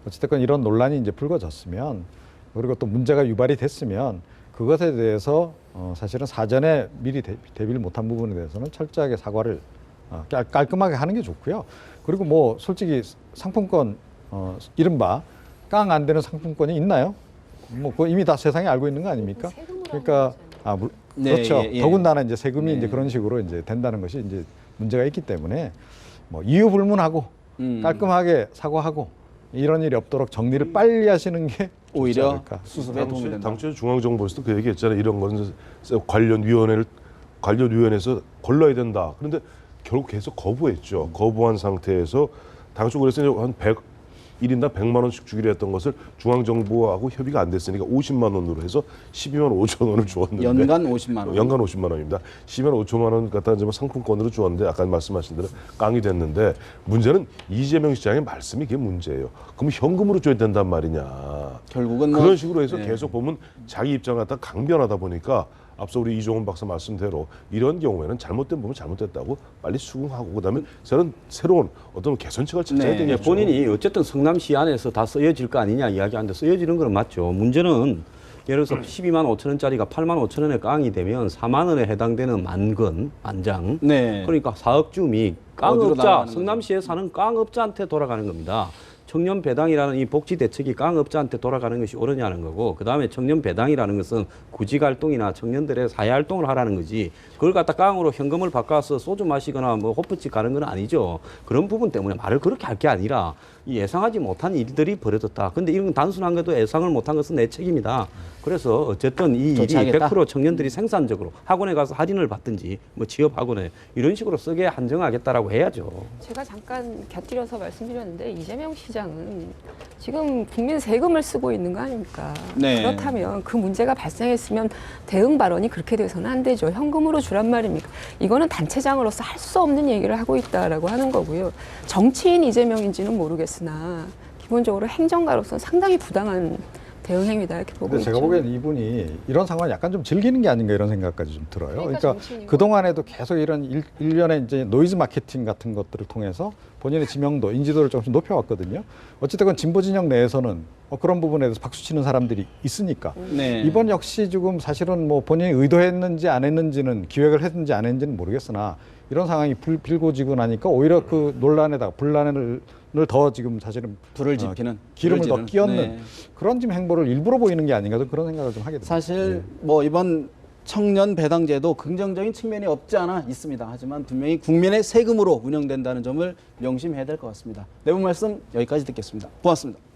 어찌됐건 이런 논란이 이제 불거졌으면 그리고 또 문제가 유발이 됐으면 그것에 대해서 사실은 사전에 미리 대비를 못한 부분에 대해서는 철저하게 사과를 깔끔하게 하는 게 좋고요. 그리고 뭐 솔직히 상품권 이른바 깡 안 되는 상품권이 있나요? 뭐 그거 이미 다 세상에 알고 있는 거 아닙니까? 그러니까 네, 그렇죠. 예, 예. 더군다나 이제 세금이 네. 이제 그런 식으로 이제 된다는 것이 이제 문제가 있기 때문에 뭐 이유 불문하고 깔끔하게 사과하고 이런 일이 없도록 정리를 빨리 하시는 게 좋지 오히려 않을까. 수습에 도움이 된다. 당초에 중앙정보에서도 그 얘기했잖아요. 이런 거는 관련 위원회에서 걸러야 된다. 그런데 결국 계속 거부했죠. 거부한 상태에서 당초 그래서 한 1인당 100만 원씩 주기로 했던 것을 중앙정부하고 협의가 안 됐으니까 50만 원으로 해서 12만 5천 원을 주었는데 연간 50만 원. 연간 50만 원입니다. 12만 5천만 원 갖다 이제 뭐 상품권으로 주었는데 아까 말씀하신 대로 깡이 됐는데 문제는 이재명 시장의 말씀이 그게 문제예요. 그럼 현금으로 줘야 된단 말이냐. 결국은 뭐 그런 식으로 해서 네. 계속 보면 자기 입장을 갖다 강변하다 보니까 앞서 우리 이종훈 박사 말씀대로 이런 경우에는 잘못된 부분 잘못됐다고 빨리 수긍하고 그다음에 새로운 어떤 개선책을 찾아야 네. 되겠죠. 본인이 어쨌든 성남시 안에서 다 쓰여질 거 아니냐 이야기하는데 쓰여지는 건 맞죠. 문제는 예를 들어서 12만 5천 원짜리가 8만 5천 원에 깡이 되면 4만 원에 해당되는 만장. 네. 그러니까 사업주미 어디로 깡업자, 나가는 성남시에 사는 깡업자한테 돌아가는 겁니다. 청년 배당이라는 이 복지 대책이 깡업자한테 돌아가는 것이 옳으냐는 거고, 그 다음에 청년 배당이라는 것은 구직 활동이나 청년들의 사회 활동을 하라는 거지, 그걸 갖다 깡으로 현금을 바꿔서 소주 마시거나 뭐 호프집 가는 건 아니죠. 그런 부분 때문에 말을 그렇게 할 게 아니라 이 예상하지 못한 일들이 벌어졌다. 근데 이런 단순한 것도 예상을 못한 것은 내 책임이다. 그래서 어쨌든 이 일이 조치하겠다. 100% 청년들이 생산적으로 학원에 가서 할인을 받든지 뭐 취업 학원에 이런 식으로 쓰게 한정하겠다라고 해야죠. 제가 잠깐 곁들여서 말씀드렸는데 이재명 시장은 지금 국민 세금을 쓰고 있는 거 아닙니까? 네. 그렇다면 그 문제가 발생했으면 대응 발언이 그렇게 돼서는 안 되죠. 현금으로 주란 말입니까? 이거는 단체장으로서 할 수 없는 얘기를 하고 있다라고 하는 거고요. 정치인 이재명인지는 모르겠으나 기본적으로 행정가로서는 상당히 부당한 대응 행위다 이렇게 보고 근데 있죠. 제가 보기엔 이분이 이런 상황을 약간 좀 즐기는 게 아닌가 이런 생각까지 좀 들어요. 그러니까 그러니까 정치인이고. 그동안에도 계속 이런 일련의 이제 노이즈 마케팅 같은 것들을 통해서 본인의 지명도, 인지도를 조금씩 높여왔거든요. 어쨌든 진보 진영 내에서는 그런 부분에 대해서 박수 치는 사람들이 있으니까. 네. 이번 역시 지금 사실은 뭐 본인이 의도했는지 안 했는지는, 기획을 했는지 안 했는지는 모르겠으나 이런 상황이 불고지고 나니까 오히려 그 논란에다가 분란을 더 지금 사실은 불을 지피는 기름을 불을 더 지르는. 끼얹는 네. 그런 지금 행보를 일부러 보이는 게 아닌가 그런 생각을 좀 하게 됩니다. 사실 뭐 이번 청년 배당제도 긍정적인 측면이 없지 않아 있습니다. 하지만 분명히 국민의 세금으로 운영된다는 점을 명심해야 될 것 같습니다. 내부 말씀 여기까지 듣겠습니다. 고맙습니다.